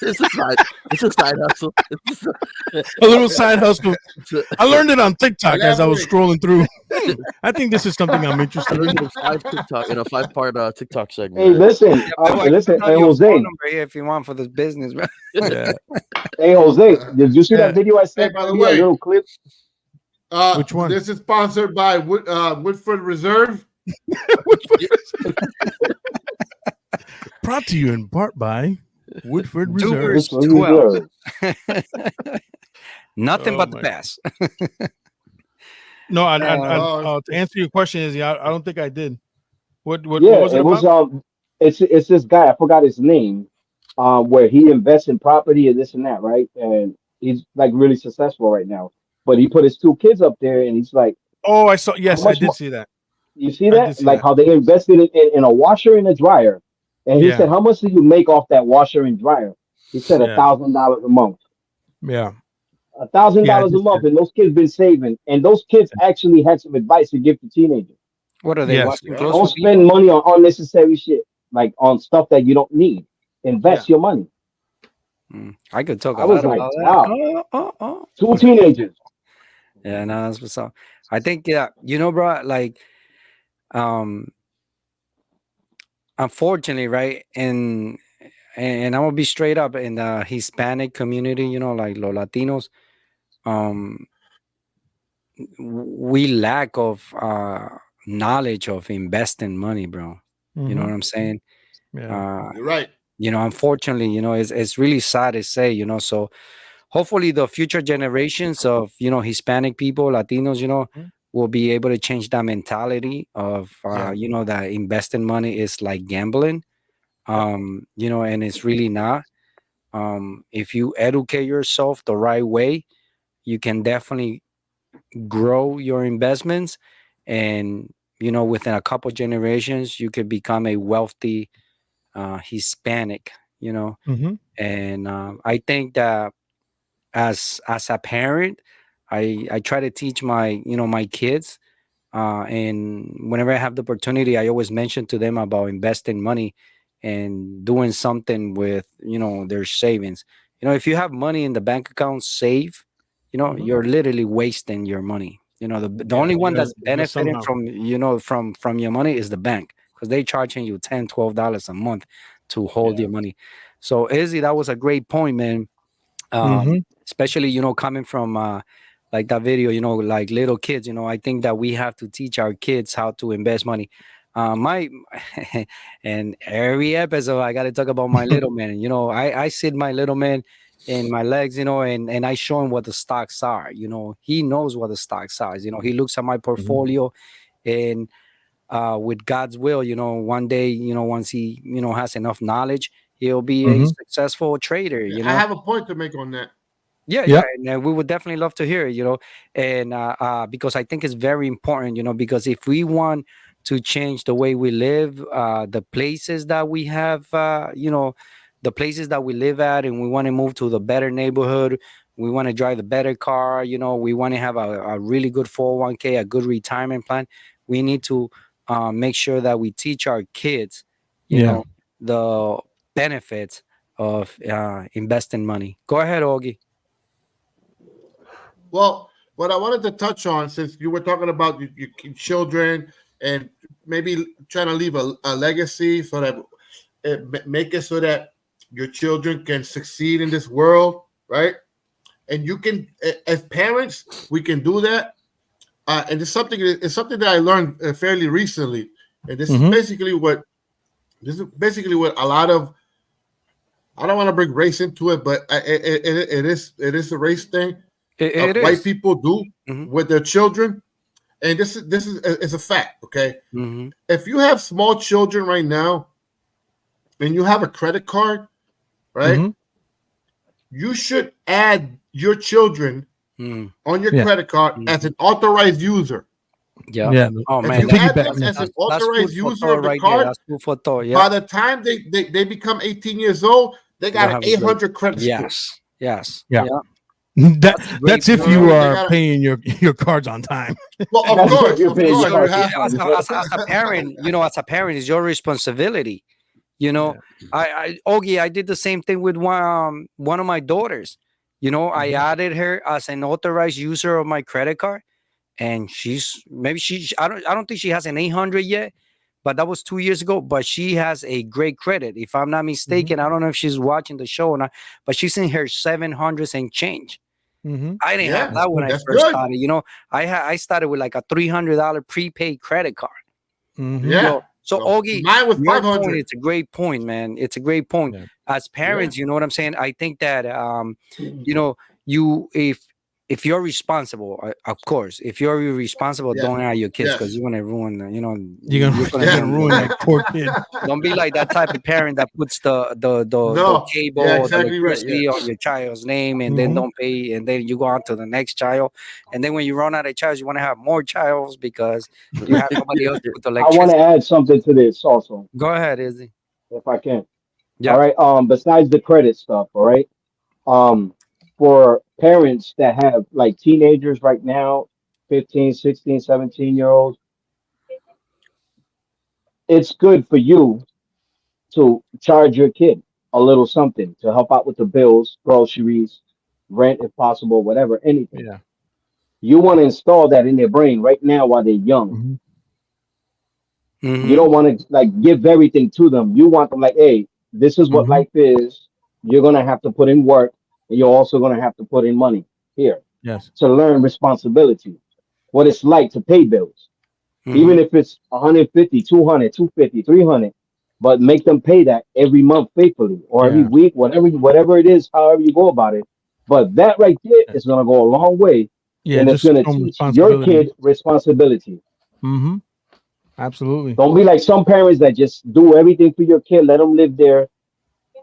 It's a side hustle. A little side hustle. I learned it on TikTok as I was scrolling through. I think this is something I'm interested in. In a 5-part TikTok segment. Hey, listen, hey Jose. If you want for this business, bro. Yeah. Hey Jose, did you see that video I sent? By the way, little clip. Which one? This is sponsored by Woodford Reserve. Brought to you in part by Woodford Reserve. Nothing but the best. No, to answer your question, is I don't think I did. What was it about? It's this guy, I forgot his name, where he invests in property and this and that, right? And he's like really successful right now. But he put his 2 kids up there, and he's like, "Oh, I saw. Yes, I did see that. You see that? Like how they invested in a washer and a dryer." And he said, "How much do you make off that washer and dryer?" He said $1,000 a month. Yeah, $1,000 a month, and those kids been saving. And those kids actually had some advice to give to teenagers. What are they? Don't spend money on unnecessary shit, like on stuff that you don't need. Invest your money. I could talk. I was like, wow. 2 teenagers. Yeah, no, that's what's up. I think, you know, bro, like, um, unfortunately, right, and I'm gonna be straight up in the Hispanic community, like los Latinos, um, we lack of knowledge of investing money, bro. You know what I'm saying? Yeah. Uh, You're right. Unfortunately, it's really sad to say, so hopefully the future generations of, Hispanic people, Latinos, will be able to change that mentality of, Yeah. that investing money is like gambling, Yep. and it's really not. If you educate yourself the right way, you can definitely grow your investments, and within a couple generations you could become a wealthy Hispanic, Mm-hmm. and I think that as a parent, I try to teach my kids, and whenever I have the opportunity, I always mention to them about investing money and doing something with their savings. If you have money in the bank account save, Mm-hmm. you're literally wasting your money. The Yeah. only You one gotta that's invest benefiting somehow. from from your money is the bank, because they charging you $10-12 a month to hold Yeah. your money. So Izzy, that was a great point, man. Mm-hmm. Especially coming from like that video, like little kids. I think that we have to teach our kids how to invest money. My and every episode I got to talk about my little man. I sit my little man in my legs, and I show him what the stocks are. He knows what the stocks are. He looks at my Mm-hmm. portfolio, and with God's will, one day, once he has enough knowledge, he'll be a Mm-hmm. successful trader. Yeah, I have a point to make on that. Yeah, yeah, Yep. and we would definitely love to hear it, and because I think it's very important, because if we want to change the way we live, the places that we have, the places that we live at, and we want to move to the better neighborhood, we want to drive the better car, we want to have a really good 401k, a good retirement plan. We need to make sure that we teach our kids, Yeah. the benefits of investing money. Go ahead, Augie. Well, what I wanted to touch on, since you were talking about your children and maybe trying to leave a legacy, so that make it so that your children can succeed in this world, right? And you can, as parents, we can do that. And it's something that I learned fairly recently, and Mm-hmm. this is basically what a lot of, I don't want to bring race into it, but it is a race thing It of white is. people do Mhm, with their children, and this is a fact. Okay, mhm, if you have small children right now and you have a credit card, right, Mm-hmm. you should add your children mhm, on your Yeah. credit card as mhm. an authorized user. Yeah. Yeah. Oh If The man, you add piggyback. them Yeah. as an that's food authorized for user thought of the right there. card, That's food for thought. Yep. by the time they become 18 years old, they You'll got an have a great. 800 credit score. Yes. Yes. Yeah. Yeah. That That's a great that's You if know what I point. you mean? are paying your cards on time. Well, of That's if course, you're of paying It's your course, your you cards on have. as time. a parent, it's your responsibility. You know, Yeah. I Ogie, I did the same thing with one of my daughters. I Mm-hmm. added her as an authorized user of my credit card, and she's maybe I don't think she has an 800 yet, but that was 2 years ago. But she has a great credit, if I'm not Mm-hmm. mistaken. I don't know if she's watching the show or not, but she's in her 700s and change. Mm-hmm. I didn't have Yeah, That's that when good. I that's first good. started. I started with like a $300 prepaid credit card. Mm-hmm. Yeah. So So Augie, mine was your point, 500. it's a great point, man. It's a great point. Yeah. As Yeah. parents, you know what I'm saying? I think that you know, you if you're responsible, of course, if you're irresponsible, Yes. don't have your kids, because Yes. you're gonna ruin, You're gonna you're gonna you're Yeah. gonna ruin their ruin life. that poor kid. Don't be like that type of parent that puts the No. cable Yeah, or the exactly right. Yeah. electricity on your child's name, and then Mm-hmm. don't pay, and then you go on to the next child, and then when you run out of child, you want to have more childs because you have nobody else to put the I want to electricity. add something to this also, Go ahead, Izzy. if I can. All Yeah. right. Besides the credit stuff, all right. Um, for parents that have like teenagers right now, 15, 16, 17 year olds, it's good for you to charge your kid a little something to help out with the bills, groceries, rent if possible, whatever, anything. Yeah. You want to install that in their brain right now while they're young. Mm-hmm. You don't want to like give everything to them. You want them like, hey, this is what life is. You're gonna have to put in work, and you're also gonna have to put in money here Yes. to learn responsibility, what it's like to pay bills, even Mhm. if it's 150, 200, 250, 300, but make them pay that every month faithfully or every Yeah. week, whatever it is, however you go about it. But that right there is gonna go a long way, Yeah. and it's Just gonna show them teach your responsibility. kid responsibility. Mm-hmm. Absolutely. Don't be like some parents that just do everything for your kid, let them live there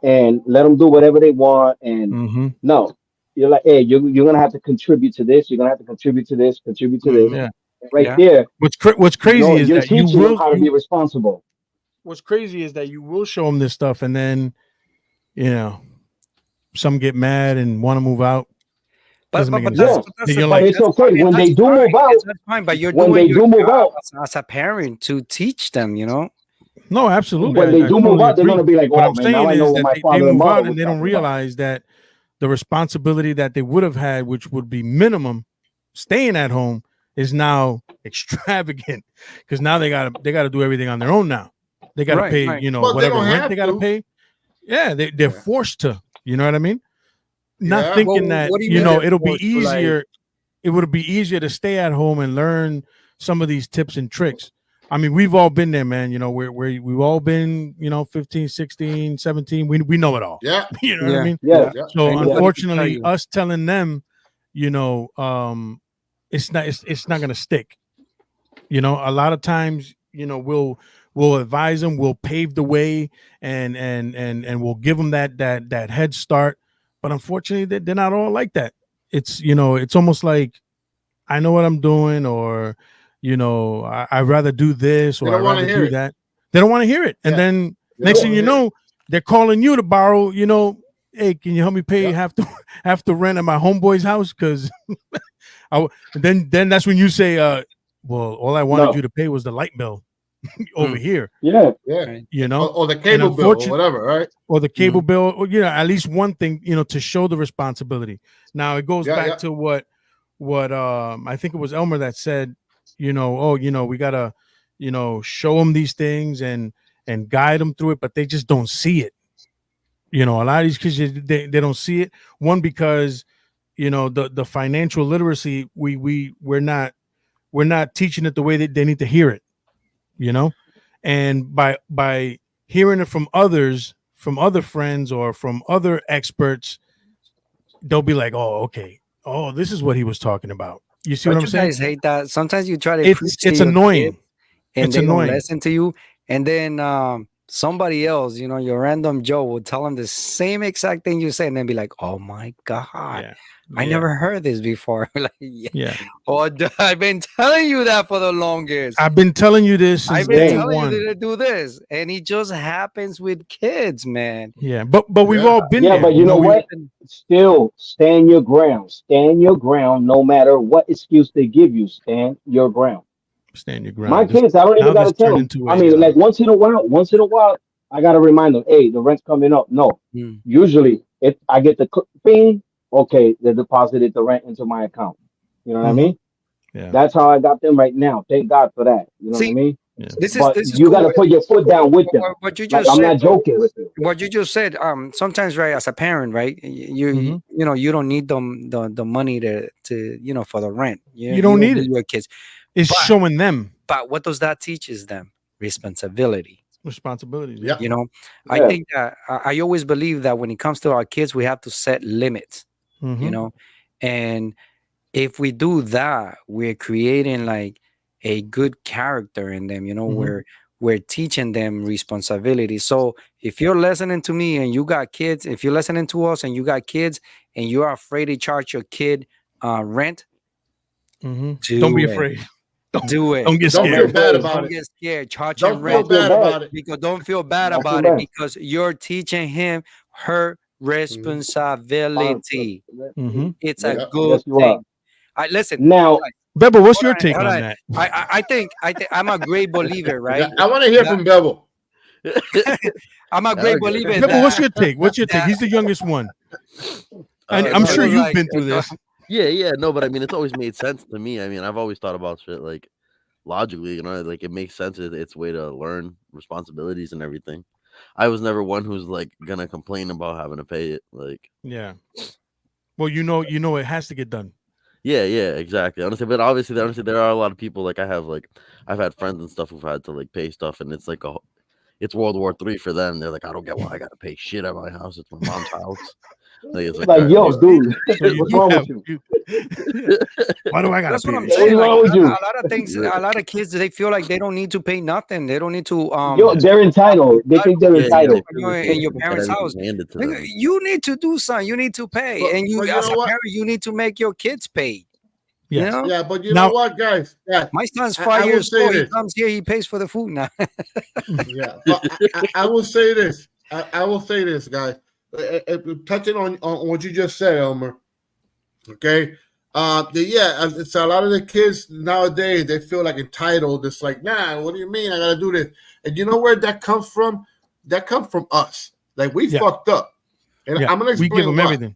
and let them do whatever they want. And Mm-hmm. no, you're like, hey, you're gonna have to contribute to this. You're gonna have to contribute to this, contribute to this. Mhm. Yeah. And right Yeah. there, What's crazy is you're that you teaching them will how to you. be responsible. What's crazy is that you will show them this stuff, and then you know some get mad and want to move out. But Doesn't but make but any that's Yeah, sense. but Then that's you're but like, it's that's okay fine. And when they that's do fine. move out. That's fine. But you're When doing they your do move job out, as a parent to teach them. You know. no, absolutely, when they I do move totally out, they're agree. gonna be like, What oh I'm man, now saying I know is what that my they father and move mother out and was they don't talking about. realize that the responsibility that they would have had, which would be minimum, staying at home, is now extravagant because now they gotta do everything on their own now. They gotta Right. pay, Right. Well, they whatever don't rent they have gotta to. pay. Yeah, they're Yeah. forced to. You know what I mean? Not Yeah. Well, thinking that what do you mean they're it'll be forced to like? easier. It would be easier to stay at home and learn some of these tips and tricks. I mean, we've all been there, man. We've all been, 15, 16, 17. We know it all. Yeah. You know what I Yeah. mean? Yeah. Yes, Yeah. So Ain't yes, nobody can tell unfortunately, you. us telling them, you know, it's not gonna stick. A lot of times, we'll advise them, we'll pave the way, and we'll give them that head start. But unfortunately, they're not all like that. It's almost like I know what I'm doing, or I'd rather do this, They or I'd don't want to rather hear do it. that. They don't want to hear it, and Yeah. then They next don't thing want you to hear it. know, they're calling you to borrow. Hey, can you help me pay Yeah. half the rent at my homeboy's house? Because then that's when you say, well, all I wanted you no, to pay was the light bill over Mm, here, yeah, Yeah. right. Or the and cable bill or unfortunately, whatever, right? or the cable Mhm. bill, or at least one thing, to show the responsibility. Now it goes Yeah. back Yeah. to what I think it was Elmer that said, oh, we gotta, show them these things and guide them through it, but they just don't see it. A lot of these kids, they don't see it. One, because the financial literacy, we're not teaching it the way that they need to hear it, you know and by hearing it from others, from other friends, or from other experts, they'll be like, oh, okay, oh, this is what he was talking about. You see what Don't I'm you saying? guys hate that? Sometimes you try to it's preach to it's your kid annoying. and It's they don't annoying. listen to you, and then somebody else, your random Joe, will tell them the same exact thing you say, and then be like, "Oh my god, Yeah, I yeah, never heard this before." Like, yeah. yeah. Or I've been telling you that for the longest. I've been telling you this since I've been day yeah. telling you one. to do this, and it just happens with kids, man. Yeah, but we've Yeah. all been Yeah, there. but you know We what? Still stand your ground. Stand your ground no matter what excuse they give you. Stand your ground. stand your My ground. This kids, I don't even now gotta this tell turned them. into I a mean, like once in a while, I gotta remind them, hey, the rent's coming up. No. Mm. Usually if I get the thing, okay, they deposited the rent into my account. You know what I Mhm. mean? Yeah, That's how I got them right now. Thank God for that. You know what I See, mean? yeah. But this is you cool. gotta put your foot down with them. What you Like just I'm said, not though. joking with you. What you just said, sometimes, right, as a parent, right, Mhm. you don't need the money to for the rent. You You don't don't need need it. your kids. It's But showing them what does that teaches them? Responsibility. responsibilities. Yeah. Yeah. I Yeah. think that I always believe that when it comes to our kids, we have to set limits. You Mhm. know, and if we do that, we're creating like a good character in them. Mhm. We're teaching them responsibility. So if you're listening to me and you got kids, if you're listening to us and you got kids and you're afraid to charge your kid rent, Mhm. Don't be do it. afraid. Don't Do it. don't get Don't Don't be feel scared. bad afraid. about Don't it. get scared. Charge him Don't feel Don't rent feel bad bad. about it. because don't feel bad Don't feel about it bad. because you're teaching him her Mhm. responsibility. Mhm. It's a Yes, Yeah. good yes, you are. thing. I listen. Now, Bebo, what's Hold your on, take hold on on. that? I think I'm a great believer, Yeah. right? I want to hear That from Bevel. I'm a great Okay. believer Bebo, what's that your take? What's your take? that He's the youngest one. And I'm No, sure Bevo's it's you've like been through this. yeah, no, but I mean, it's always made sense to me. I mean, I've always thought about shit like logically, like it makes sense. It's a way to learn responsibilities and everything. I was never one who's like gonna complain about having to pay it. Like, yeah. Well, it has to get done. yeah, exactly. Honestly, but obviously, there are a lot of people. Like, I've had friends and stuff who've had to like pay stuff, and it's like it's World War III for them. They're like, I don't get why I gotta pay shit at my house. It's my mom's house. Like, it's Like, yo, dude, So what's wrong with you? Why do I gotta That's pay what I'm this? saying. What's Like wrong with a you? lot of things, a lot of kids they feel like they don't need to pay nothing. They don't need to Yo, they're entitled. They think they're Yeah, entitled. they feel in your like parents' everything's house. handed to Nigga, them. you need to do something. You need to pay, and you but you as know a what? parent, you need to make your kids pay. Yes. You know? Yeah, but you Now- know what, guys? Yeah, My son's I 5 will years say old. He this. comes here, he pays for the food now. Yeah, but I will say this. I will say this, guys. Touching on what you just said, Elmer. Okay. It's a lot of the kids nowadays. They feel like entitled. It's like, nah. What do you mean? I gotta do this. And you know where that comes from? That comes from us. Like we fucked up. And I'm gonna explain we give them why. everything.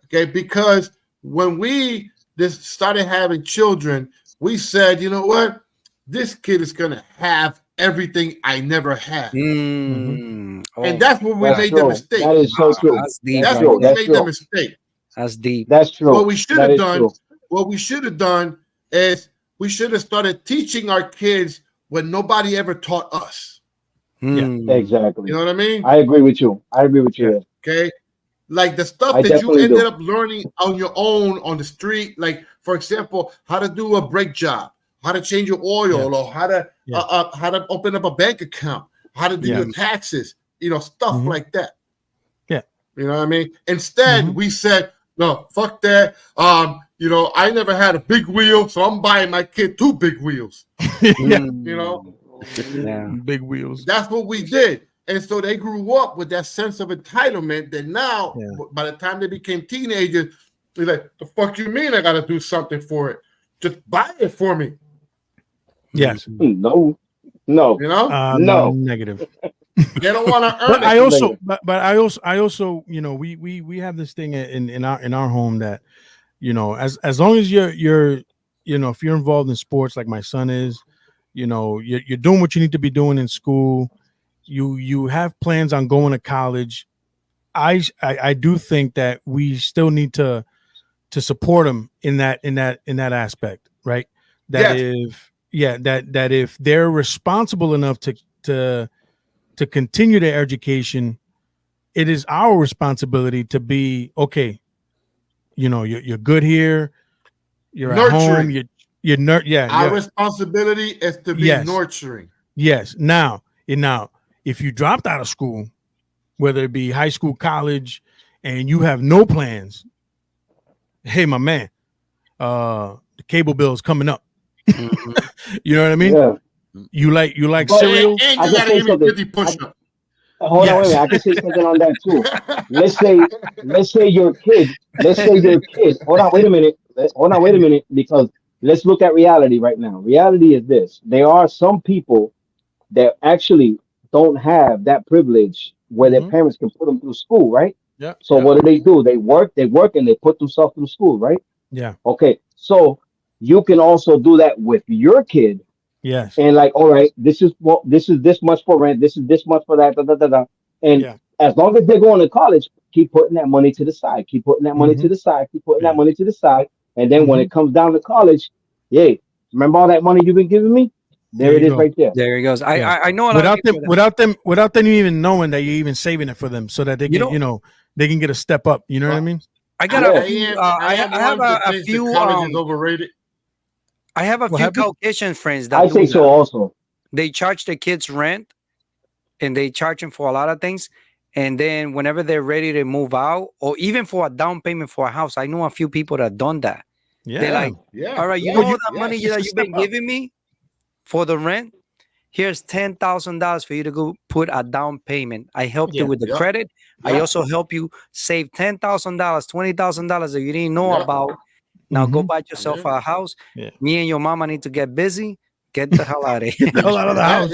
Okay. Because when we just started having children, we said, you know what? This kid is gonna have everything I never had. Mm. Oh, And that's where we made the mistake. That is so true. that's deep. That's right where we there. made the mistake. That's deep. That's true. What we should That have is done, true. what we should have done is we should have started teaching our kids what nobody ever taught us. Mm. Exactly. You know what I mean? I agree with you. I agree with you. Okay. Like the stuff I that you definitely ended do. up learning on your own on the street, like for example, how to do a brake job, how to change your oil, or how to open up a bank account, how to do your taxes, stuff like that. Yeah. You know what I mean? Instead, we said, no, fuck that. I never had a big wheel, so I'm buying my kid 2 big wheels. Big wheels. That's what we did. And so they grew up with that sense of entitlement that now, by the time they became teenagers, they're like, the fuck you mean I got to do something for it? Just buy it for me. Yes. No. No. No. Negative. They don't want to earn But it. I also, we have this thing in our home that, as long as you're if you're involved in sports like my son is, you're doing what you need to be doing in school. You have plans on going to college. I do think that we still need to support them in that aspect, right? That if they're responsible enough to continue their education, it is our responsibility to be okay. You're good here. You're nurturing. at home. Our responsibility is to be nurturing. Yes. Now, if you dropped out of school, whether it be high school, college, and you have no plans, hey, my man, the cable bill is coming up. You know what I mean? Yeah. You like cereal? And you gotta give me 50 push-ups. Hold on, wait a minute. I can say something on that too. Let's say your kid. Hold on, wait a minute. Because let's look at reality right now. Reality is this: there are some people that actually don't have that privilege where their parents can put them through school, right? Yeah. So what do? They work, and they put themselves through school, right? Yeah. Okay. So you can also do that with your kid. Yes. And like, all right, this is this much for rent, this is this much for that, And as long as they're going to college, keep putting that money to the side, keep putting that money to the side, that money to the side. And then when it comes down to college, yay, remember all that money you've been giving me? There it is right there. There he goes. I know a lot without them even knowing that you're even saving it for them so that they can, they can get a step up. You know what I mean? I have a few college is overrated. I have a few Caucasian friends that I think so also. They charge the kids rent and they charge them for a lot of things. And then whenever they're ready to move out or even for a down payment for a house, I know a few people that done that. Yeah. They're like, all right, you know that money that you've been giving me for the rent? Here's $10,000 for you to go put a down payment. I helped you with the credit. I also help you save $10,000, $20,000 that you didn't know about. Now go buy yourself a house. Yeah. Me and your mama need to get busy. Get the hell out of here. Get the hell out of the house.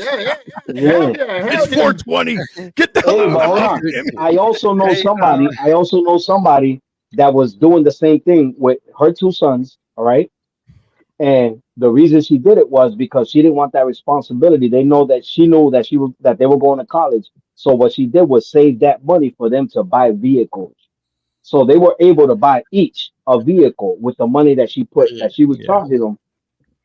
It's 420. Get the hell out of the house. I also know somebody that was doing the same thing with her 2 sons. All right. And the reason she did it was because she didn't want that responsibility. They know that she knew that they were going to college. So what she did was save that money for them to buy vehicles. So they were able to buy each a vehicle with the money that she was Yeah. charging them.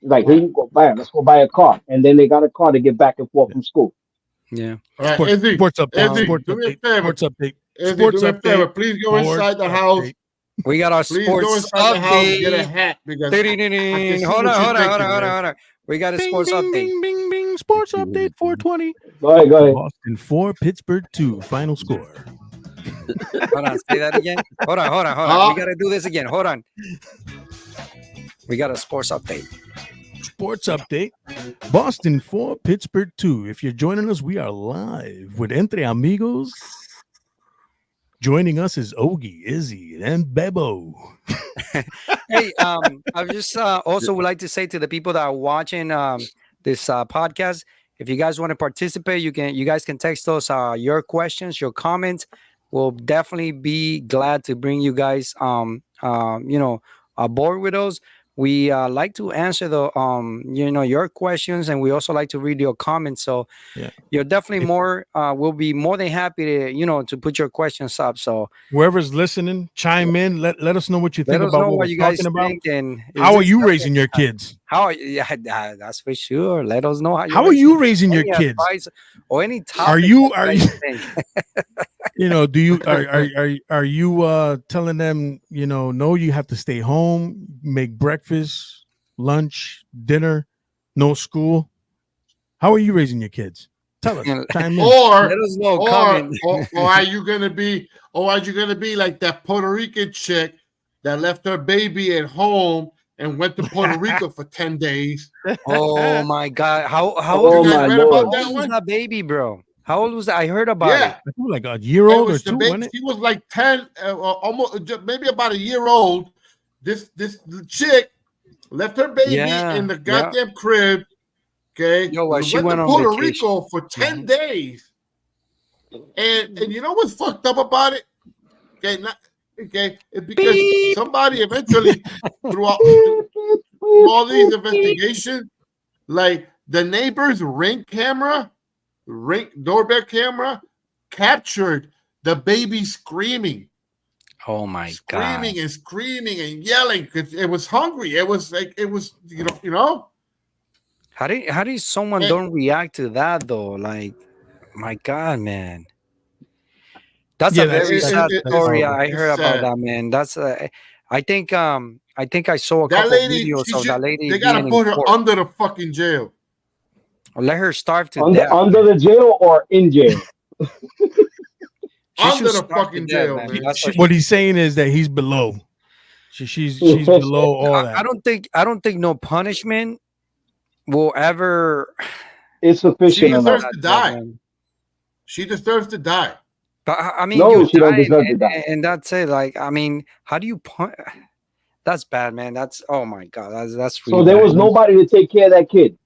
Like, here you go, buy, let's go buy a car, and then they got a car to get back and forth from school. Yeah. All right, Izzy, Sports update. Izzy, Sports do me a update. favor. Sports update. Izzy, Sports do me a favor. update. Please go inside the house. Update. We got our Please go sports inside the house and get a update. hat because I can see Hold what on, you're hold on, hold thinking, on, hold on, man. hold on. We got a Bing, sports bing, update. bing, bing, bing. Sports update 420. Go ahead. Boston 4, Pittsburgh 2. Final score. Hold on, say that again. Hold on. We gotta do this again. Hold on. We got a sports update. Sports update. Boston 4, Pittsburgh 2. If you're joining us, we are live with Entre Amigos. Joining us is Ogie, Izzy, and Bebo. Hey, I just also would like to say to the people that are watching this podcast, if you guys want to participate, you guys can text us your questions, your comments. We'll definitely be glad to bring you guys aboard with us. We like to answer the your questions, and we also like to read your comments. So you're definitely we'll be more than happy to to put your questions up. So whoever's listening, chime in. Let us know what you think about what you we're guys talking about. think, and how are you raising your kids? That's for sure. Let us know how are you raising your kids, or any topic. Are you do you are you telling them no, you have to stay home, make breakfast, lunch, dinner, no school? How are you raising your kids? Tell us. Chime in. Or let us know. Or are you gonna be like that Puerto Rican chick that left her baby at home and went to Puerto Rico for 10 days? Oh my God! How old you guys read about that one? That baby, bro? How old was that? I heard about it. I think like a year old or two. She was like 10, almost maybe about a year old. This chick left her baby in the goddamn crib. Okay, she went to Puerto Rico for 10 days, and you know what's fucked up about it? Okay, it's because somebody eventually through all these investigations, like the neighbor's doorbell camera captured the baby screaming. Oh my God! Screaming and yelling because it was hungry. It was like you know. How do someone don't react to that though? Like, my God, man. That's a very sad story. I heard about that, man. That's I think I saw a couple videos of that lady. They gotta put her under the fucking jail. Or let her starve to death. Under the jail or in jail? Under the fucking jail, man. What he's saying is that he's below. She's below all that. I don't think no punishment will ever. It's sufficient. She deserves to die. She deserves to die. But I mean, no, she don't deserve to die. And that's it. Like, I mean, how do you That's bad, man. That's my God. That's really so there bad. was nobody to take care of that kid.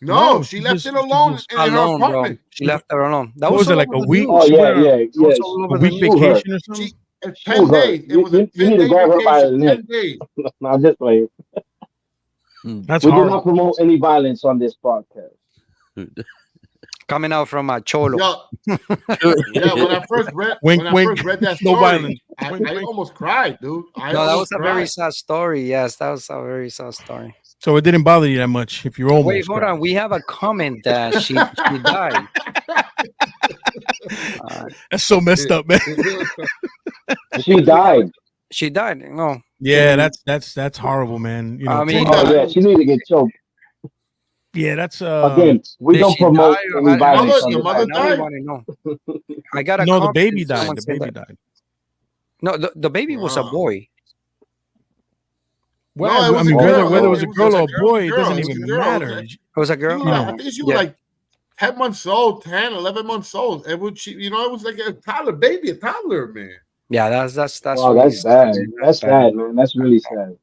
No, she left it alone in her apartment. Bro. She left her alone. That was it, like a week? Oh yeah. A week vacation or something. 10 days. It was a 10-day vacation. 10 days. I'm just playing. That's we horrible. do not promote any violence on this podcast. Coming out from a cholo. When I first read that story, no violence. I almost cried, dude. That was a very sad story. Yes, that was a very sad story. So it didn't bother you that much if you're almost. Wait, hold on. We have a comment that she died. That's so messed up, man. She died. She died. No. Yeah, that's horrible, man. I mean, she needed to get choked. Yeah, that's again. We don't promote any violence. The mother died. I got a no. The baby died. The baby died. No, the baby was a boy. Well, no, I mean, whether it was a girl or a boy, it doesn't even matter. It was a girl. I think she was like 10 months old, 10, 11 months old. It was like a toddler, man. Yeah, that's wow, that's sad. That's sad, man. That's really sad.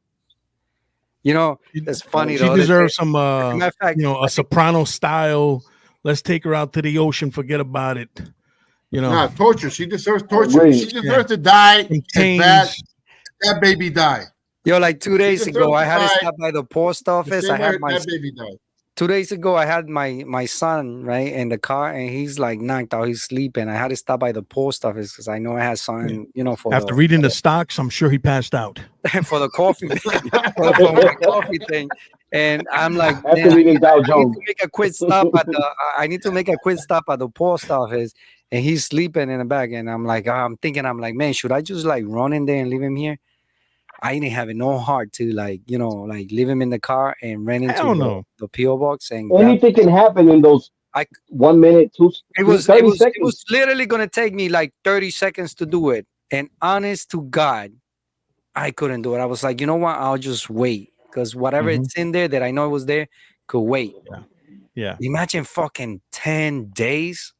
It's funny she though. She deserves some, a soprano style. Let's take her out to the ocean. Forget about it. Torture. She deserves torture. She deserves to die. That baby died. Yo, like 2 days ago, I had to stop by the post office. I had my that baby died. 2 days ago, I had my son right in the car, and he's like knocked out. He's sleeping. I had to stop by the post office because I know I had something, for After reading the stocks, I'm sure he passed out. for the coffee, for the coffee thing. And I'm like, After reading Dow Jones, I need to make a quick stop at the. I need to make a quick stop at the post office, and he's sleeping in the back. And I'm like, I'm like, man, should I just like run in there and leave him here? I didn't have no heart to like leave him in the car and ran into the PO box and anything can happen in those 1 minute, it was 30 seconds. It was literally gonna take me like 30 seconds to do it. And honest to God, I couldn't do it. I was like, you know what? I'll just wait because whatever it's in there that I know it was there could wait. Yeah. Imagine fucking 10 days.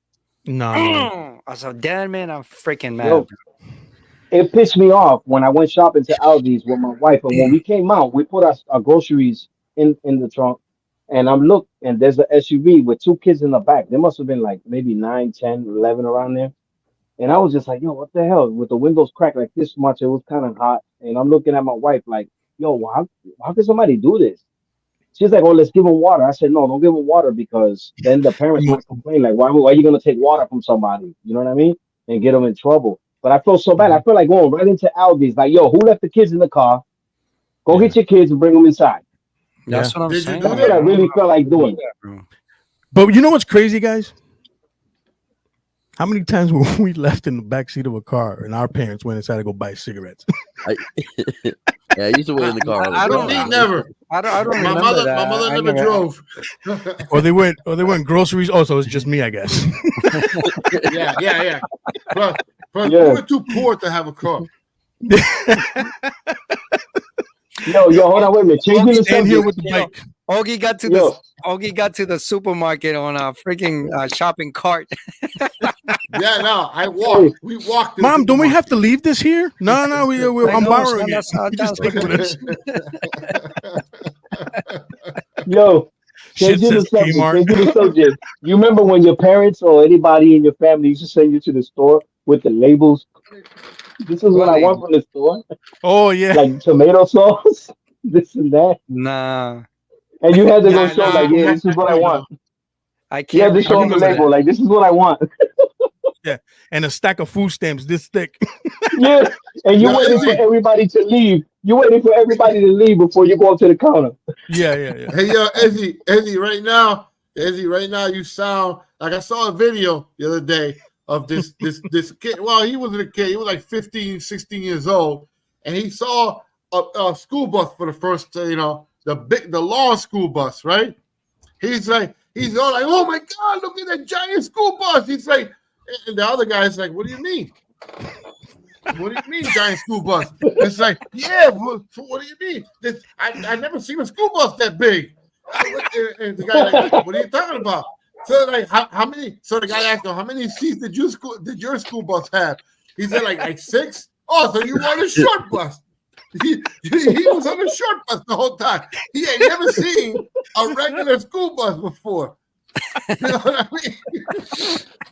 No. I was like, damn man, I'm freaking mad. Yo, it pissed me off when I went shopping to Aldi's with my wife, and when we came out, we put our groceries in the trunk, and and there's an SUV with 2 kids in the back. There must have been like maybe 9, 10, 11 around there. And I was just like, yo, what the hell? With the windows cracked like this much, it was kind of hot. And I'm looking at my wife like, yo, how can somebody do this? She's like, oh, let's give them water. I said, no, don't give them water because then the parents might complain. Like, why are you going to take water from somebody? You know what I mean? And get them in trouble. But I feel so bad. I feel like going right into Aldi's. Like, yo, who left the kids in the car? Go get your kids and bring them inside. That's what I'm saying. That's what I really felt like doing. But you know what's crazy, guys? How many times were we left in the backseat of a car and our parents went inside to go buy cigarettes? I used to wait in the car. I don't never. I don't my remember that. My mother never drove. Or they went groceries. Oh, so it's just me, I guess. Yeah. But we were too poor to have a car. Yo, hold on, wait a minute. Changing the subject here with the bike. Augie got to the supermarket on a freaking shopping cart. Yeah, no, I walked. We walked. Mom, don't we have to leave this here? No, I'm borrowing it. Just take it with us. Yo, changing the subject. You remember when your parents or anybody in your family used to send you to the store with the labels? This is what I want from the store. Oh yeah, like tomato sauce, this and that. Nah. And you had to go show like, yeah, this is what I want. I can't. You had to show the label like, this is what I want. Yeah, and a stack of food stamps this thick. Yeah, and you waiting for everybody to leave. You waiting for everybody to leave before you go up to the counter. Yeah. Hey, yo, Ezzy, right now, you sound like I saw a video the other day of this kid. Well, he wasn't a kid. He was like 15, 16 years old, and he saw a school bus for the first, the long school bus, right? He's all like, oh my God, look at that giant school bus. He's like, and the other guy's like, what do you mean? What do you mean, giant school bus? It's like, yeah, what do you mean? I never seen a school bus that big. And the guy like, what are you talking about? So like, how many? So the guy asked him, how many seats did your school bus have? He said like 6. Oh, so you were on a short bus. He was on a short bus the whole time. He ain't never seen a regular school bus before. You know what I mean?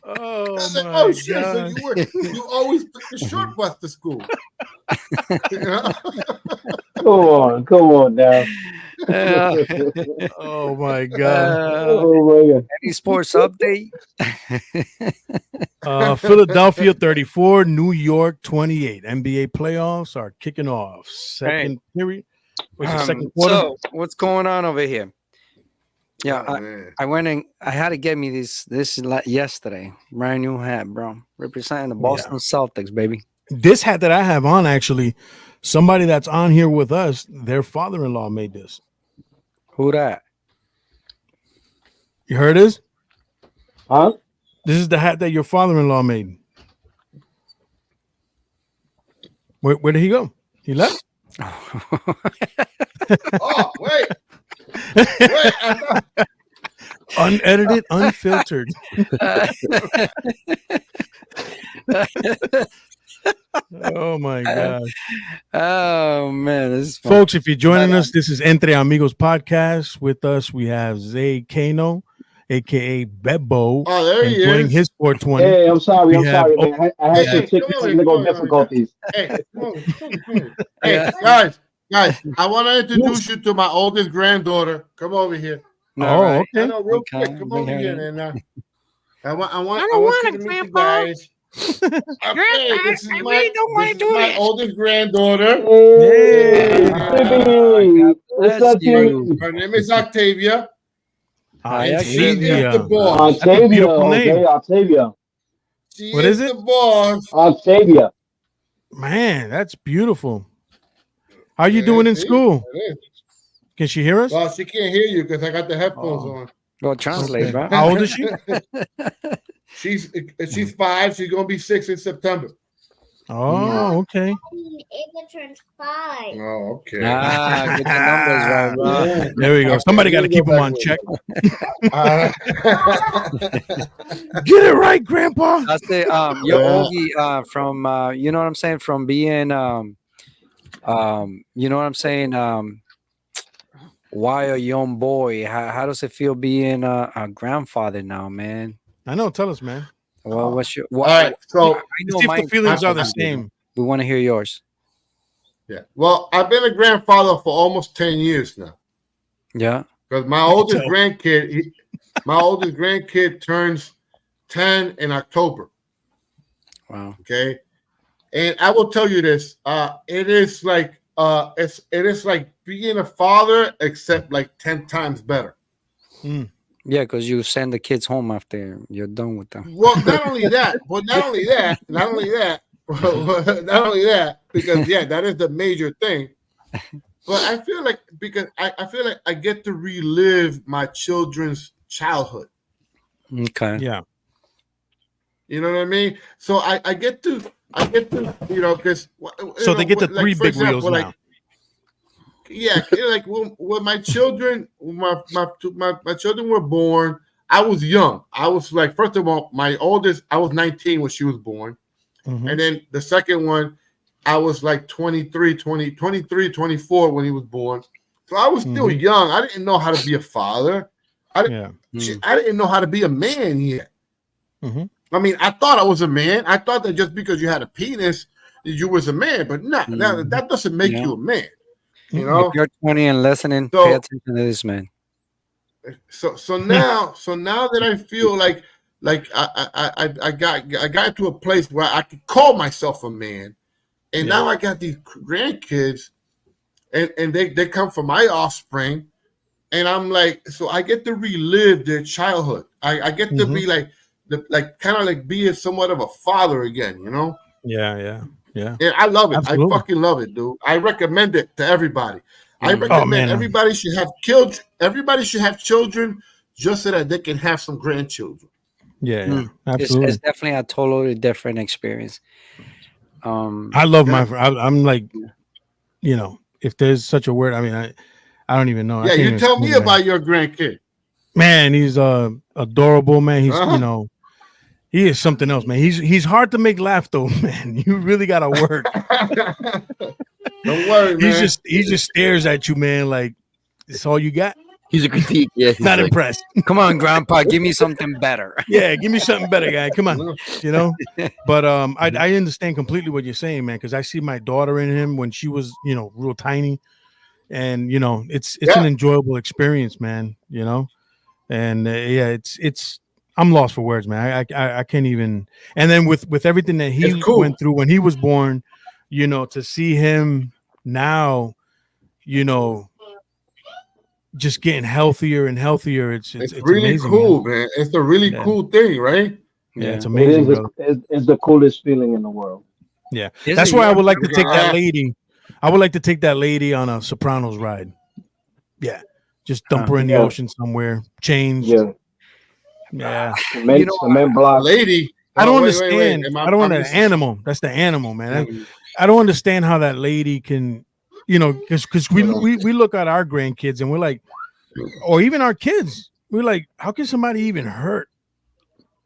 Oh shit! God. So you always took the short bus to school. You know? Come on now. Oh my God. Any sports update? Philadelphia 34, New York 28. NBA playoffs are kicking off. Second period. Second quarter. So what's going on over here? Yeah, I went and I had to get me this yesterday. Brand new hat, bro. Representing the Boston Celtics, baby. This hat that I have on, actually, somebody that's on here with us, their father-in-law made this. Who that? You heard this? Huh? This is the hat that your father-in-law made. Where did he go? He left? Oh, wait. Unedited, unfiltered. Oh my God. Oh man, this is folks, if you're joining us, this is Entre Amigos podcast. With us we have Zay Kano, aka Bebo. Oh, there he is. His 420. Hey, I'm sorry, man. I had some technical difficulties. Hey, guys, Guys, I want to introduce you to my oldest granddaughter. Come over here. Okay. I know, real quick. Come over here, and I want you to meet the guys. Okay, this is my oldest granddaughter. Hey, what's up, Her name is Octavia. Octavia. She is the boss. That's a beautiful name. Okay, Octavia. What is it? The boss. Octavia. Man, that's beautiful. How you doing in school? Can she hear us? Well, she can't hear you because I got the headphones on. Well, translate, right? How old is she? She's 5. She's gonna be 6 in September. Oh, okay. Ava turns 5. Oh, okay. Get the numbers right, bro. There we go. Okay, Somebody got to keep them on check. Get it right, Grandpa. I say, Ogie, from you know what I'm saying, from being, you know what I'm saying, why a young boy? How does it feel being a grandfather now, man? I know. Tell us, man. Well, what's your? All right, so I know see if mine. the feelings are the same. We want to hear yours. Yeah. Well, I've been a grandfather for almost 10 years now. Yeah. Because my oldest grandkid turns 10 in October. Wow. Okay. And I will tell you this. It is like being a father, except like 10 times better. Yeah, because you send the kids home after you're done with them. Well, not only that, because that is the major thing. But I feel like I get to relive my children's childhood. Okay. Yeah. You know what I mean? So I get to, because so they get the three big wheels now. Yeah, like when my children, my children were born, I was young. I was like, first of all, my oldest, I was 19 when she was born. And then the second one, I was like 23, 24 when he was born. So I was still young. I didn't know how to be a father. I didn't know how to be a man yet. I mean, I thought I was a man. I thought that just because you had a penis, you was a man. But no, that doesn't make you a man. You know, if you're 20 and listening, pay attention to this, man. So now that I feel like I got to a place where I could call myself a man, and now I got these grandkids, and they come from my offspring, and I'm like, so I get to relive their childhood. I get to be like kind of like be somewhat of a father again, you know? Yeah. Yeah, I love it. Absolutely. I fucking love it, dude. I recommend it to everybody. I recommend everybody should have children. Everybody should have children just so that they can have some grandchildren. Yeah, absolutely. It's definitely a totally different experience. I love I'm like, if there's such a word, I mean, I don't even know. Yeah, you tell me about your grandkid. Man, he's adorable, man. He's he is something else, man. He's hard to make laugh though, man. You really gotta work. Don't worry, man. He just stares at you, man, like it's all you got. He's a critique. Yeah, he's not impressed. Come on, Grandpa, give me something better. Yeah, give me something better, guy. Come on, But I understand completely what you're saying, man, because I see my daughter in him when she was, real tiny, and it's an enjoyable experience, man. And it's I'm lost for words, man. I can't even. And then with everything that he went through when he was born, to see him now, just getting healthier and healthier. It's really amazing, cool, man. It's a really cool thing, right? Yeah, it's amazing. It's the coolest feeling in the world. Yeah, that's why I would like to take that lady. I would like to take that lady on a Sopranos ride. Yeah, just dump her in the ocean somewhere. Change. Yeah. Cement block. Lady. I don't understand. I don't want an animal. That's the animal, man. I don't understand how that lady can, because we look at our grandkids and we're like, or even our kids, we're like, how can somebody even hurt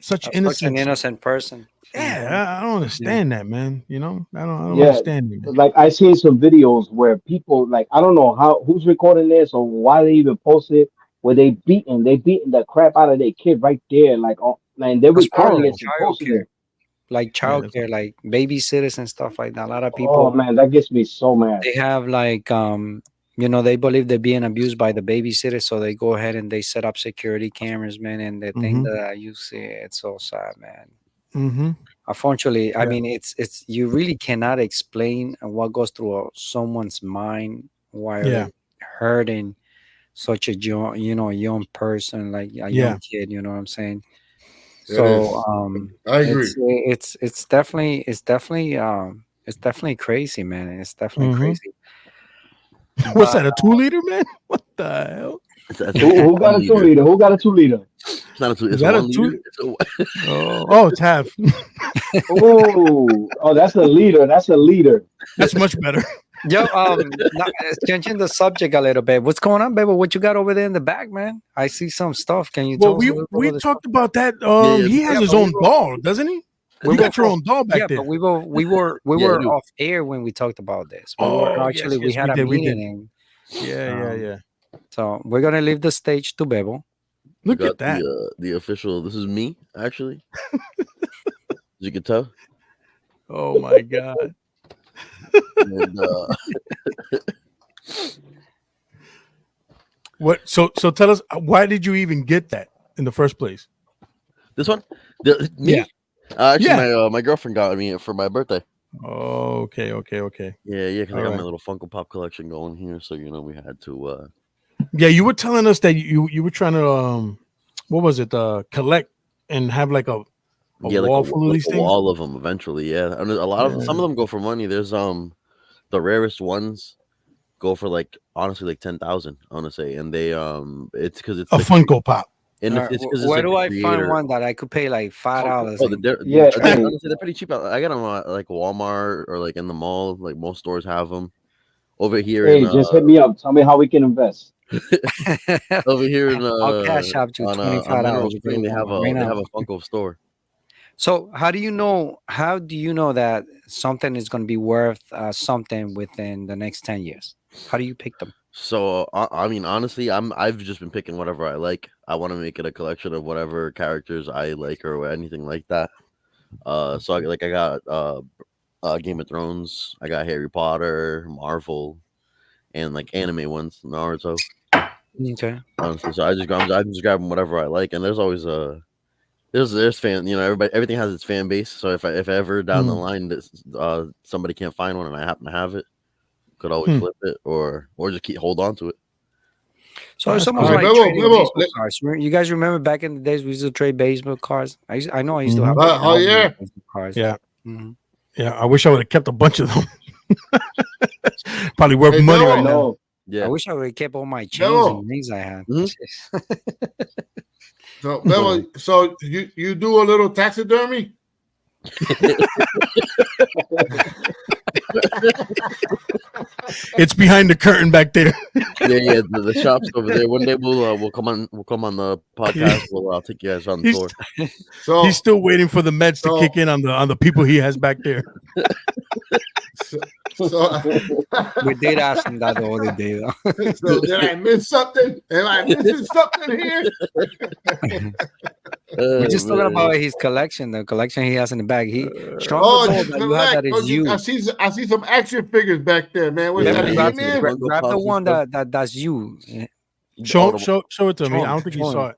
such an innocent person? Yeah, I don't understand that, man. I don't understand it. Like I seen some videos where people I don't know who's recording this or why they even post it, where they beating the crap out of their kid right there, and they're recording it and posting it. like childcare, like babysitters and stuff like that. A lot of people. Oh man, that gets me so mad. They have like they believe they're being abused by the babysitter, so they go ahead and they set up security cameras, man. And the thing that you see, it's so sad, man. Unfortunately, I mean, it's you really cannot explain what goes through someone's mind while they're hurting such a young person, like a young kid. You know what I'm saying? So I agree. It's definitely crazy, man. It's definitely crazy. What's that? A 2-liter, man? What the hell? Who got a 2-liter? Who got a 2-liter? It's not a 2. It's Is that a 1 2? liter. Oh, it's half. Oh, that's a liter. That's a liter. That's much better. Yo, changing the subject a little bit. What's going on, baby? What you got over there in the back, man? I see some stuff. Can you tell us? We talked about that. He has his own doll, doesn't he? You got your own doll back there. But we were off air when we talked about this. We had a meeting. Yeah. So we're gonna leave the stage to Bebo. Look at that. The official. This is me, actually. As you can tell. Oh my god. And, what? So tell us, why did you even get that in the first place? This one? Me? Yeah. Actually, my girlfriend got me for my birthday. Oh, okay. Yeah, because I got my little Funko Pop collection going here, so we had to. Yeah, you were telling us that you were trying to what was it? Collect and have like a wall full of these things. All of them eventually, yeah. And a lot of them, some of them go for money. There's the rarest ones go for honestly like 10,000. I want to say, and they it's because it's a Funko Pop. And where do I find one that I could pay like $5? They're pretty cheap. I got them like Walmart or like in the mall. Like most stores have them. Over here, just hit me up. Tell me how we can invest. Over here in I'll cash out to $25. They have a Funko store. So how do you know that something is going to be worth something within the next 10 years? How do you pick them? So I mean, honestly, I've just been picking whatever I like. I want to make it a collection of whatever characters I like or anything like that. So I got Game of Thrones. I got Harry Potter, Marvel, and like anime ones, Naruto. Okay. Honestly, so I'm just grabbing whatever I like, and there's always there's fan. Everything has its fan base. So if ever down the line somebody can't find one and I happen to have it, could always flip it or just hold on to it. So it's almost like trading baseball cards. You guys remember back in the days we used to trade baseball cards? I know I used to have. Oh yeah. Cards. Yeah. Yeah. I wish I would have kept a bunch of them. Probably worth money right now. Yeah. I wish I would have kept all my chains and rings I had. So you do a little taxidermy? It's behind the curtain back there. Yeah. The shop's over there. One day we'll come on the podcast. I'll take you guys on the tour. So he's still waiting for the meds to kick in on the people he has back there. We did ask him that the other day, though. So did I miss something? Am I missing something here? We're just talking about his collection, the collection he has in the bag. I see some action figures back there, man. Grab the one that's you. Show it to me. I don't think you saw it.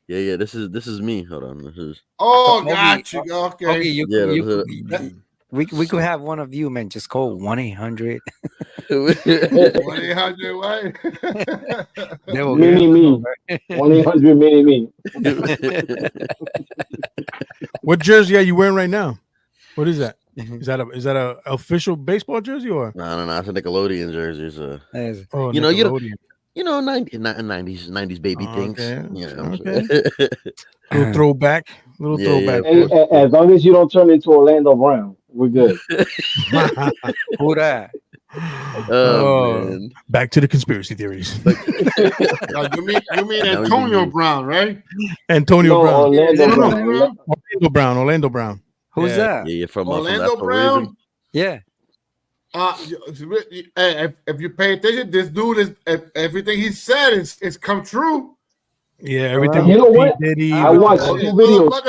Yeah. This is me. Hold on. This is. Oh, got you. Okay. We could have one of you, man. Just call 1-800. 1-800 what? Mini me. 1-800 mini me. What jersey are you wearing right now? What is that? Is that a official baseball jersey or? No. It's a Nickelodeon jersey. So. Oh, you know, 90s baby things. Okay. Little throwback. As long as you don't turn into Orlando Brown, we're good. Who that? Man. Back to the conspiracy theories. You mean Antonio Brown, right? Antonio Brown. Orlando Brown. Orlando Brown. Who's that? Yeah, from Orlando Brown. Yeah. If you pay attention, this dude is everything he said is come true. Yeah, everything. You know with what? P. Diddy, I with watched all two that. videos. Look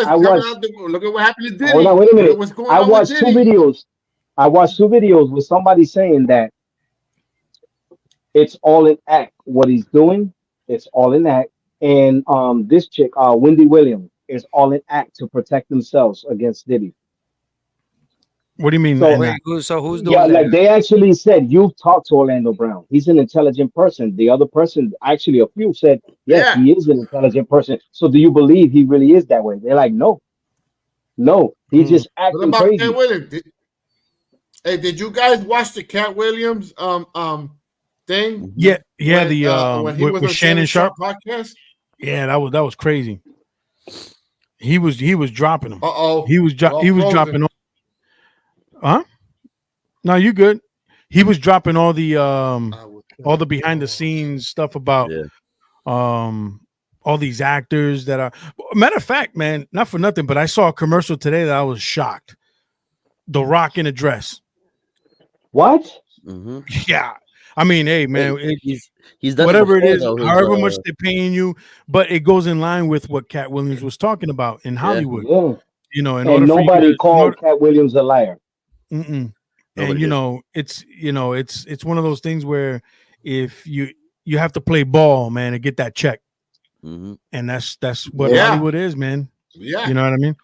at what happened to Diddy. Hold on, wait a Look minute. at what's going I on with watched two Diddy. videos. I watched two videos with somebody saying that it's all an act. What he's doing, it's all an act. And this chick, Wendy Williams, is all an act to protect themselves against Diddy. What do you mean? So Wait, who's yeah, doing that? like they actually said, you've talked to Orlando Brown. He's an intelligent person. The other person, actually, a few said, yes, Yeah. he is an intelligent person. So do you believe he really is that way? They're like, no, he's just What acting about Cat crazy. Williams? Did you guys watch the Cat Williams thing? Yeah, When he was with on Shannon Sharp. podcast. Yeah, that was crazy. He was dropping them. He was dropping. Huh? No, you good. He was dropping all the behind the scenes stuff about all these actors that are. Matter of fact, man, not for nothing, but I saw a commercial today that I was shocked. The Rock in a dress. What? Mm-hmm. Yeah. I mean, hey, man, he's done whatever it before, is, though, however much they're paying you, but it goes in line with what Cat Williams was talking about in Hollywood. Yeah. You know, in And order nobody for called Cat Williams a liar. And it's one of those things where if you have to play ball, man, to get that check, and that's what Hollywood is, man. Yeah, you know what I mean.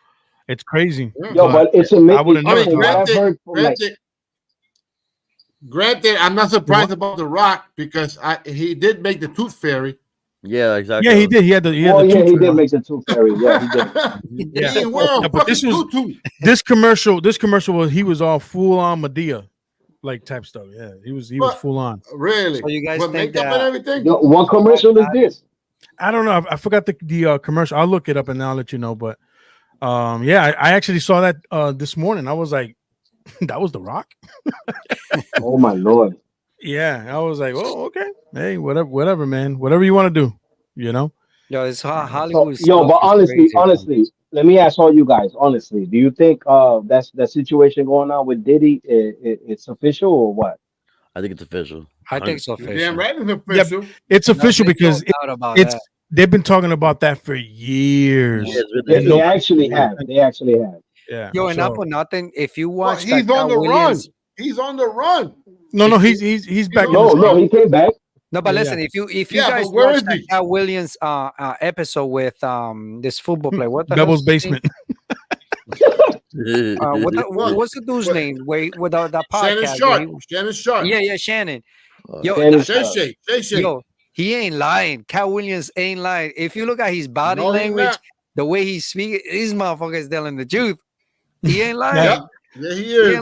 It's crazy. Yo, but it's amazing. I would have never Granted, I'm not surprised about The Rock because he did make the Tooth Fairy. Yeah, exactly. Yeah, he did. He had the he did make the Tooth Fairy. Yeah, he did. But this commercial was he was all full on Medea, like type stuff. Yeah, he was full on. Really? So you guys with think makeup that? And everything? Yo, what commercial is this? I don't know. I forgot the commercial. I'll look it up and I'll let you know. But yeah, I actually saw that this morning. I was like, that was The Rock. Oh my Lord. Yeah, I was like, oh, okay. Hey, whatever, man. Whatever you want to do, you know. Yo, it's Hollywood. But honestly, let me ask all you guys. Honestly, do you think that's that situation going on with Diddy? It's official or what? I think it's official. I think it's official. Damn right, it's official. Yep. It's official because that. They've been talking about that for years. They actually have. Yeah. Yo, and not for nothing. If you watch, he's on the run. He's on the run. No, he's back. No, he came back. No, but listen, if you guys watch that Cat Williams episode with this football player, what the Devil's Basement. What's the dude's name? Wait, with that podcast. Shannon Sharp. Yeah, Shannon. Yo, Yo, he ain't lying. Cat Williams ain't lying. If you look at his body language, the way he's speaking, this motherfucker is telling the truth. He ain't lying. Yeah, he is.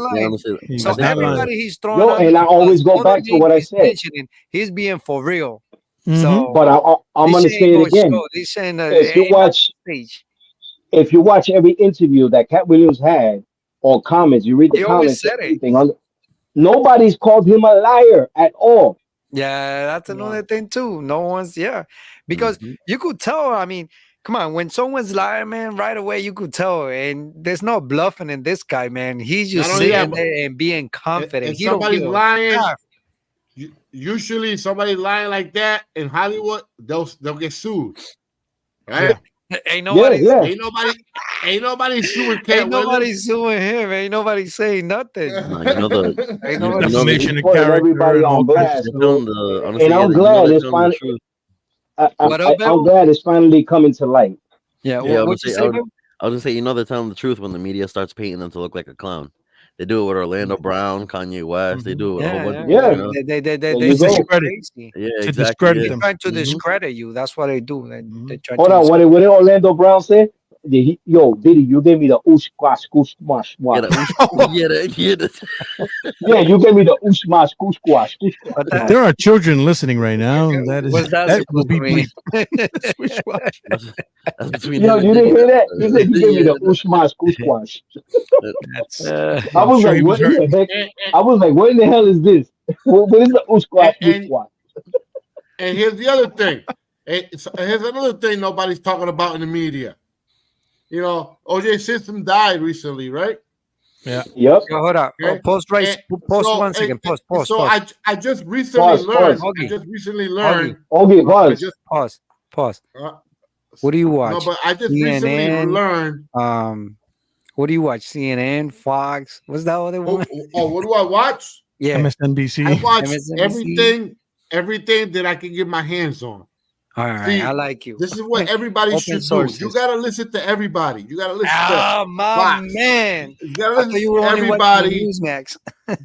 So everybody he's throwing. And I always go back to what I said. He's being for real. Mm-hmm. So, but I'm gonna say it again. If you watch every interview that Cat Williams had or comments, you read the comments. Nobody's called him a liar at all. Yeah, that's another thing too. No one's because you could tell. I mean, come on, when someone's lying, man, right away you could tell, and there's no bluffing in this guy, man. He's just sitting there and being confident. If somebody's lying, usually somebody lying like that in Hollywood, they'll get sued, right? Yeah. Ain't nobody suing Cat Ain't nobody suing him. Ain't nobody saying nothing. Ain't nobody everybody on blast. And I'm glad it's finally. I'm glad it's finally coming to light. Yeah, I was gonna say, they're telling the truth when the media starts painting them to look like a clown. They do it with Orlando Brown, Kanye West. They do it with a whole bunch of people. They discredit. Yeah, exactly. Discredit They're them. trying to discredit you. That's what they do. They try Hold on, what did Orlando Brown say? Diddy, you gave me the oosh-squash, goosh-squash. Yeah, you gave me the oosh-squash, goosh-squash. If there are children listening right now, that will be you didn't hear that? He said you gave me the oosh-squash, goosh-squash. I was like, what in the heck? I was like, what in the hell is this? What is the oosh-squash, goosh-squash? And here's the other thing. Here's another thing nobody's talking about in the media. You know, O.J. Simpson died recently, right? Yeah. Yep. Yo, hold up. Okay. Post 1 second. Post. So I just recently learned. I just recently learned. Okay, pause. Pause. What do you watch? No, but I just recently learned. What do you watch? CNN, Fox? What's that other one? What do I watch? Yeah, MSNBC. I watch MSNBC. everything that I can get my hands on. All right, See, I like you. This is what everybody should sources. do. You gotta listen to everybody. You gotta listen to my Fox. man. You gotta listen to everybody. Newsmax.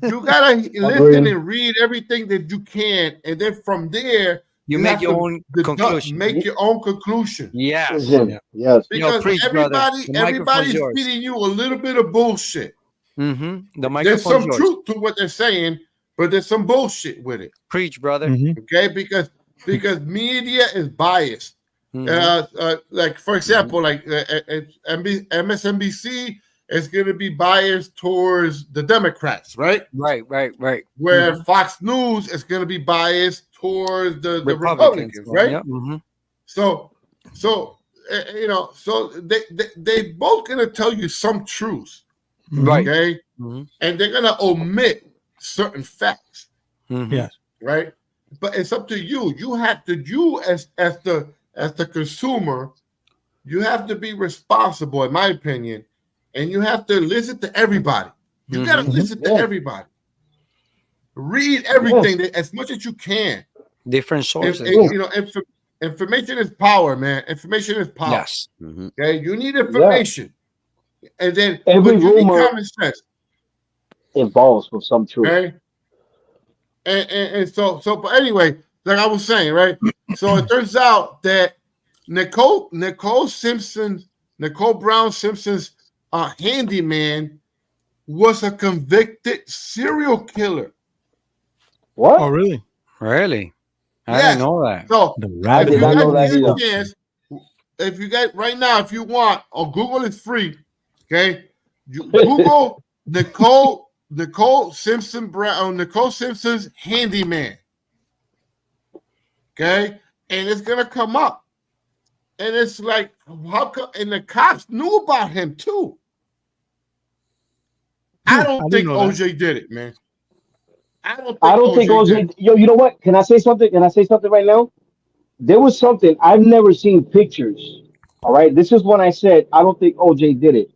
You gotta listen and read everything that you can, and then from there you make your own conclusion. Make your own conclusion. Yes. Yes. Because everybody's feeding you a little bit of bullshit. Mm-hmm. There's some truth to what they're saying, but there's some bullshit with it. Preach, brother. Okay, because media is biased. Like for example, like MSNBC is going to be biased towards the Democrats, right? Right. Where Fox News is going to be biased towards the Republicans, right? Yep. So you know, so they both going to tell you some truths, right? Okay, and they're going to omit certain facts, yes, right? But it's up to you. You have to, as the consumer, you have to be responsible, in my opinion, and you have to listen to everybody. You got to listen to everybody. Read everything as much as you can. Different sources. You know, information is power, man. Information is power. Yes. Okay, you need information, and then every rumor common sense involves with some truth. Okay. And so, but anyway, like I was saying, right? So it turns out that Nicole Brown Simpson's handyman was a convicted serial killer. What? Oh, really? Really? I didn't know that. So I did not know that either. If you get right now, if you want, on Google, it's free. Okay, you Google Nicole Simpson's handyman. Okay, and it's gonna come up, and it's like, how come? And the cops knew about him too. I don't think OJ did it, man. I don't think OJ. Yo, you know what? Can I say something? Right now? There was something I've never seen pictures. All right, this is when I said I don't think OJ did it.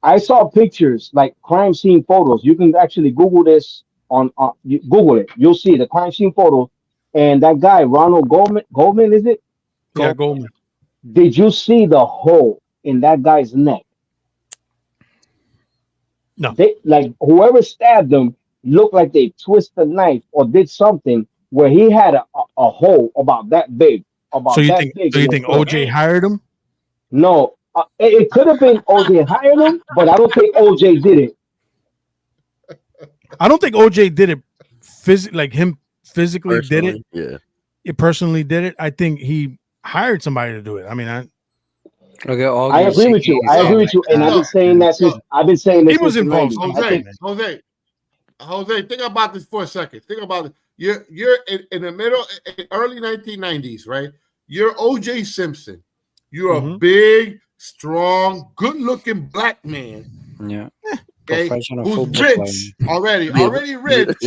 I saw pictures like crime scene photos. You can actually Google this on Google it. You'll see the crime scene photos. And that guy, Ronald Goldman, is it? Yeah, Goldman. Did you see the hole in that guy's neck? No. Like whoever stabbed him looked like they twisted the knife or did something where he had a hole about that big. So you think OJ hired him? No. It could have been OJ hired him, but I don't think OJ did it. I don't think OJ did it physically did it. Yeah. It personally did it. I think he hired somebody to do it. I mean, I agree with you. And I've been saying that since he was involved. Jose, think about this for a second. Think about it. You're in the middle, early 1990s, right? You're OJ Simpson. You're a big, strong, good-looking black man. Yeah. Okay, who's rich already rich.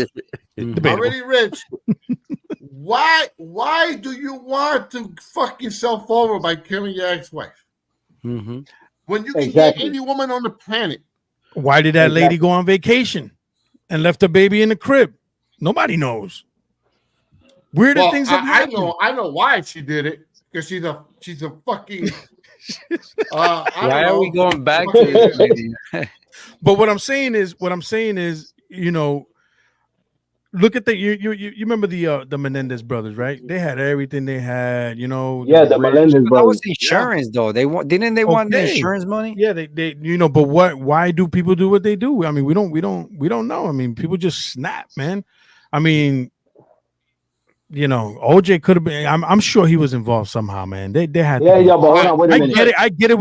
Already rich. Why do you want to fuck yourself over by killing your ex-wife? When you can get any woman on the planet. Why did that lady go on vacation and left her baby in the crib? Nobody knows. Weirder things have happened. I know why she did it. Because she's a fucking. Why are we going back to this? But what I'm saying is, you know, look at you remember the Menendez brothers, right? They had everything they had, you know. Yeah, the Menendez brothers. That was insurance, though. Want the insurance money? Yeah, they you know. But why do people do what they do? I mean, we don't know. I mean, people just snap, man. I mean, you know, OJ could have been. I'm sure he was involved somehow, man. They had. Yeah, but hold on, wait a minute. I get it.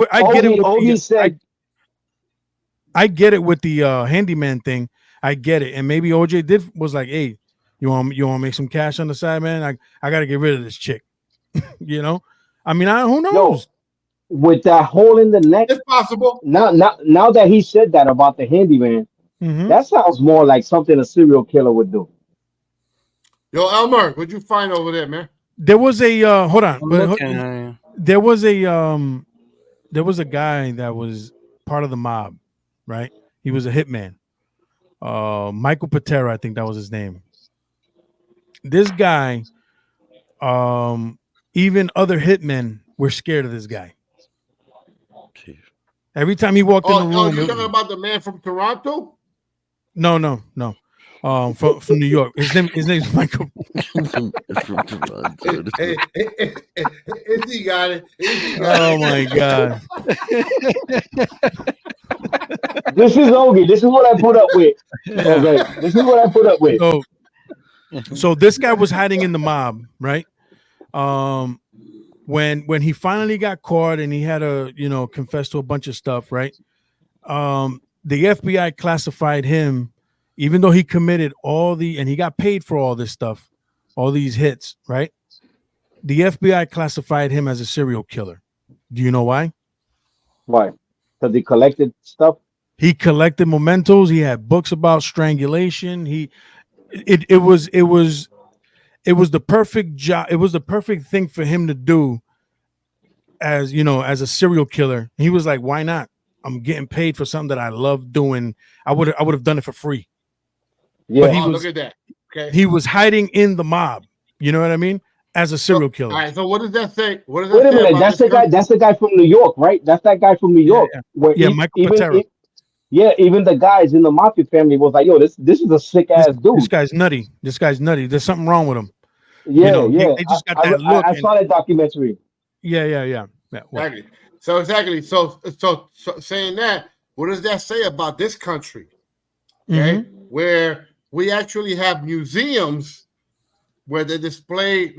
I get it with the handyman thing. I get it, and maybe OJ was like, "Hey, you want to make some cash on the side, man? I got to get rid of this chick." You know, I mean, who knows? With that hole in the neck, it's possible. Now that he said that about the handyman, that sounds more like something a serial killer would do. Yo, Elmer, what'd you find over there, man? There was a hold on. there was a guy that was part of the mob, right? He was a hitman. Michael Patera, I think that was his name. This guy, even other hitmen were scared of this guy. Jeez. Every time he walked in the Oh, room, you're talking about the man from Toronto? no. From New York. His name's Michael. He got it. Oh my god. This is Ogie. This is what I put up with. Okay. This is what I put up with. So this guy was hiding in the mob, right? When he finally got caught and he had to, confess to a bunch of stuff, right? The FBI classified him, even though he committed and he got paid for all this stuff, all these hits, right? The FBI classified him as a serial killer. Do you know why? Why? Because he collected stuff. He collected mementos. He had books about strangulation. It was the perfect job. It was the perfect thing for him to do as a serial killer. He was like, why not? I'm getting paid for something that I love doing. I would have done it for free. Yeah. But look at that. Okay. He was hiding in the mob. You know what I mean? As a serial killer. All right. So what does that say? What does Wait that a say minute. about That's this the guy. That's the guy from New York, right? That's that guy from New York. Where Michael Patera. Even the guys in the mafia family was like, "Yo, this is a sick ass dude. This guy's nutty. This guy's nutty. There's something wrong with him." Yeah, They just got that look. I saw that documentary. Yeah. Well, Exactly. So exactly. So saying that, what does that say about this country? Okay, where we actually have museums where they display,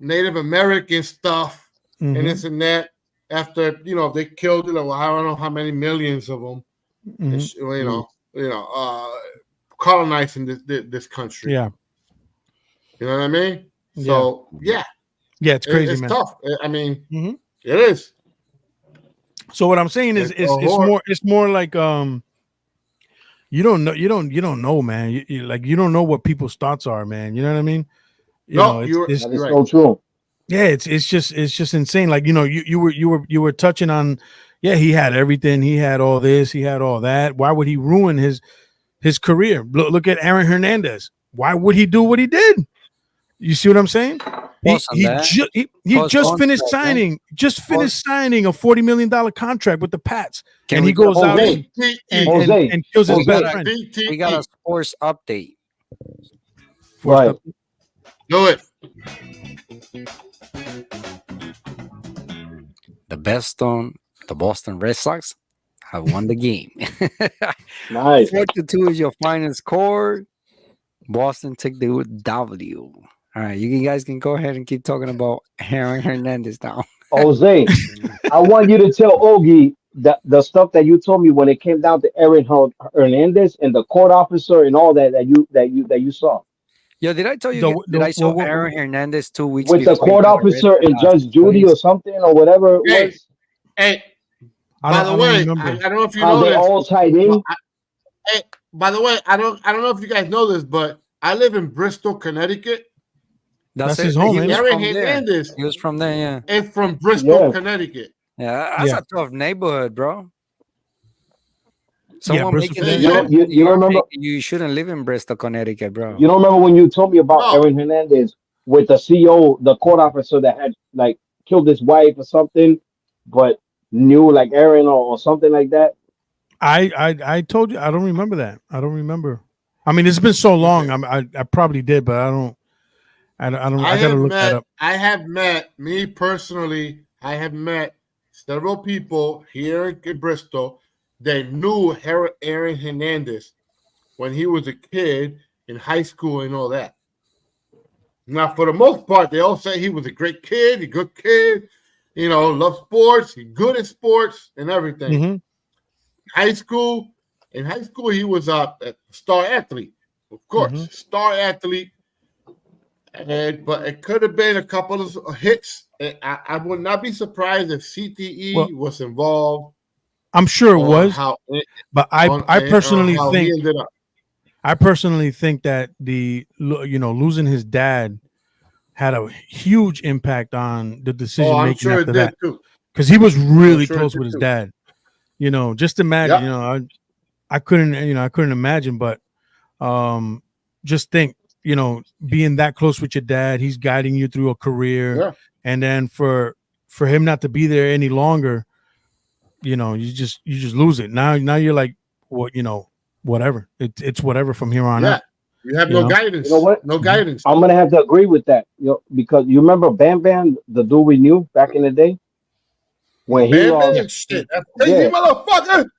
Native American stuff and this and that. After they killed, I don't know how many millions of them. Colonizing this country. Yeah. You know what I mean? So yeah, it's crazy, it's man. tough. I mean, it is. So what I'm saying is, it's more like you don't know, man. You don't know what people's thoughts are, man. You know what I mean? That is so true. Yeah, it's just insane. Like you were touching on. Yeah, he had everything. He had all this. He had all that. Why would he ruin his career? Look at Aaron Hernandez. Why would he do what he did? You see what I'm saying? He just finished signing a $40 million contract with the Pats, and he goes out and kills his best friend. We got a sports update. Right. Do it. The Boston Red Sox have won the game. Nice. 4-2 is your final score. Boston took the W. All right, you guys can go ahead and keep talking about Aaron Hernandez now. Jose, I want you to tell Ogie that the stuff that you told me when it came down to Aaron Hernandez and the court officer and all that you saw. Yo, did I tell you that I saw Aaron Hernandez 2 weeks with the court officer and Judge Judy or something or whatever it was? Hey, by the way, I don't know if you know they this. all tied in. By the way, I don't know if you guys know this, but I live in Bristol, Connecticut. That's his home. Aaron Hernandez. He was from there, yeah. And from Bristol, Connecticut. Yeah, that's a tough neighborhood, bro. Someone making you remember? You shouldn't live in Bristol, Connecticut, bro. You don't remember when you told me about Aaron Hernandez with the CO, the court officer that had like killed his wife or something, but knew like Aaron or something like that? I told you I don't remember that. I don't remember. I mean, it's been so long. I probably did, but I don't. I gotta look that up. I have met me personally. I have met several people here in Bristol. They knew Aaron Hernandez when he was a kid in high school and all that. Now, for the most part, they all say he was a great kid, a good kid, loved sports, he's good at sports and everything. Mm-hmm. In high school, he was a star athlete, of course, star athlete. But it could have been a couple of hits. I would not be surprised if CTE was involved. I'm sure it was, but I personally think that losing his dad had a huge impact on the decision I'm making sure after it did that, too. because he was really sure it close did with his too. dad. You know, just imagine. Yep. You know, I couldn't. You know, I couldn't imagine, but just think. You know, being that close with your dad, he's guiding you through a career, Yeah. and then for him not to be there any longer, you know, you just lose it. Now you're like, what, you know, whatever. It's whatever from here on out. You have You no know? guidance. You know what? No guidance. I'm gonna have to agree with that. You know, because you remember Bam Bam, the dude we knew back in the day, when he Bam lost. Bam, shit, that's crazy, Yeah. motherfucker.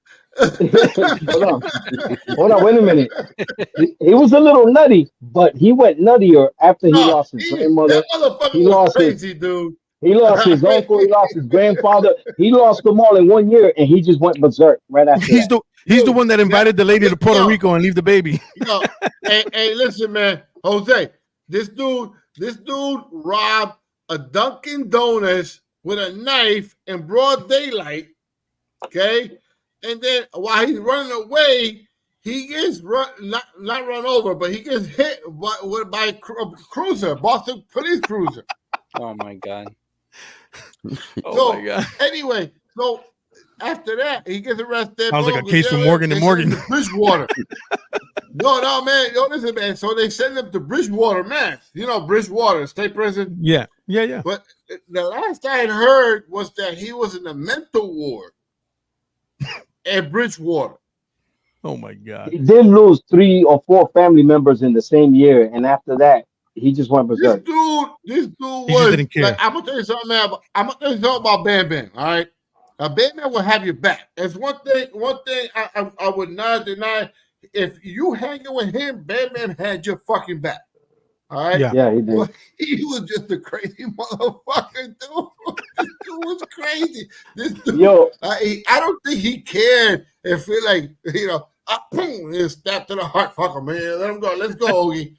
Hold on, wait a minute. He was a little nutty, but he went nuttier after he No, lost his grandmother. that motherfucker He was lost his crazy, dude. he lost his uncle, he lost his grandfather, he lost them all in 1 year, and he just went berserk right after He's that. the one that invited the lady to Puerto Rico and leave the baby. Hey, listen, man, Jose, this dude robbed a Dunkin' Donuts with a knife in broad daylight. Okay, and then while he's running away, he gets not run over, but he gets hit by a cruiser, Boston police cruiser. Oh my god. My God. Anyway, so after that, he gets arrested. Sounds like a case for Morgan and Morgan. Bridgewater. No, man. Listen, man. So they send him to Bridgewater, Mass. You know, Bridgewater, state prison. Yeah. But the last I had heard was that he was in a mental ward at Bridgewater. Oh my God. He did lose 3 or 4 family members in the same year, and after that, he just went berserk. This dude He was just didn't care. like, I'm gonna tell you something, man. I'm gonna tell you something about Bam Bam. All right, Bam Bam will have your back. That's one thing. I would not deny. If you hanging with him, Bam Bam had your fucking back. All right. Yeah, he did. But he was just a crazy motherfucker, dude. This dude was crazy. This dude, Yo, I don't think he cared if he like, you know, boom, he stabbed to the heart. Fuck him, man. Let him go. Let's go, Ogie.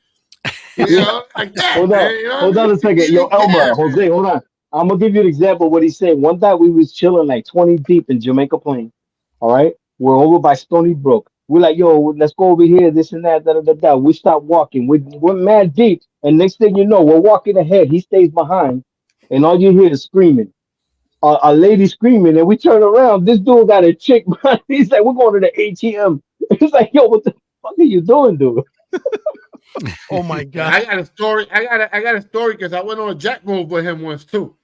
You know, like that. Hold man, on, you know hold on a second. Yo, Elmer, Jose, hold on. I'm gonna give you an example of what he's saying. One time we was chilling like 20 deep in Jamaica Plain. All right, we're over by Stony Brook. We're like, yo, let's go over here, this and that, da da da da. We stop walking. We're mad deep, and next thing you know, we're walking ahead. He stays behind, and all you hear is screaming. A lady screaming, and we turn around. This dude got a chick. He's like, we're going to the ATM. He's like, yo, what the fuck are you doing, dude? Oh my God. I got a story. I got a story because I went on a jack move with him once too.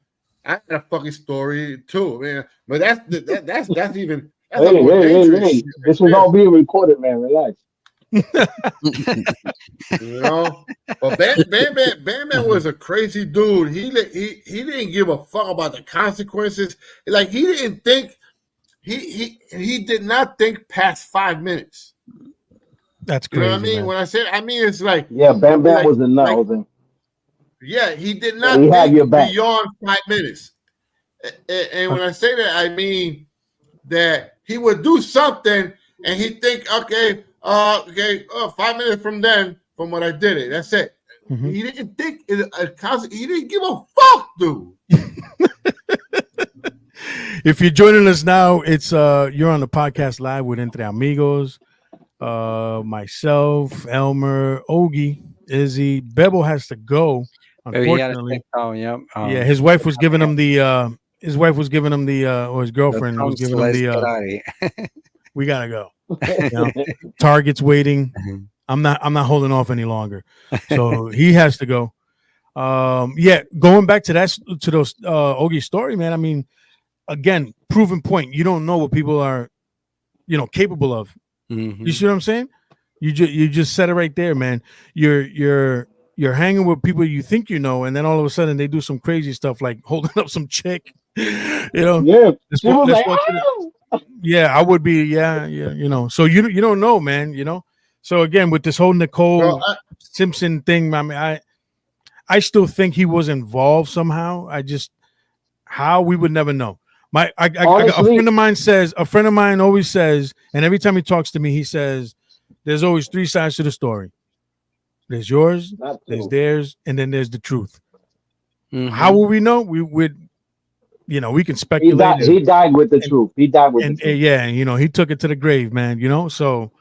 I got a fucking story too, man. But that's even more dangerous. Hey. This is all being recorded, man. Relax. You know, but Bam Bam was a crazy dude. He didn't give a fuck about the consequences. Like he didn't think he did not think past 5 minutes. That's crazy. You know what I mean? Man. When I say, I mean it's like Bam Bam was a nut. Yeah, he did not he think your back. beyond 5 minutes. And when I say that, I mean that he would do something and he'd think, okay, 5 minutes from then, from when I did it, that's it. Mm-hmm. He didn't think he didn't give a fuck, dude. If you're joining us now, it's you're on the podcast live with Entre Amigos. Myself, Elmer, Ogie, Izzy, Bebo has to go. Unfortunately, yeah, his wife was giving him the, or his girlfriend was giving him the. We gotta go. You know? Target's waiting. I'm not holding off any longer, so he has to go. Going back to those Ogie story, man. I mean, again, proven point. You don't know what people are, capable of. Mm-hmm. You see what I'm saying? You just said it right there, man. You're hanging with people you think you know, and then all of a sudden they do some crazy stuff like holding up some chick. Yeah, I would be, yeah. So you don't know, man. So again, with this whole Nicole Simpson thing, I mean, I still think he was involved somehow. How we would never know. A friend of mine always says, and every time he talks to me, he says, there's always 3 sides to the story. There's yours, there's theirs, and then there's the truth. Mm-hmm. How will we know? We can speculate. He died with the truth. He died with the truth. Yeah, he took it to the grave, man. So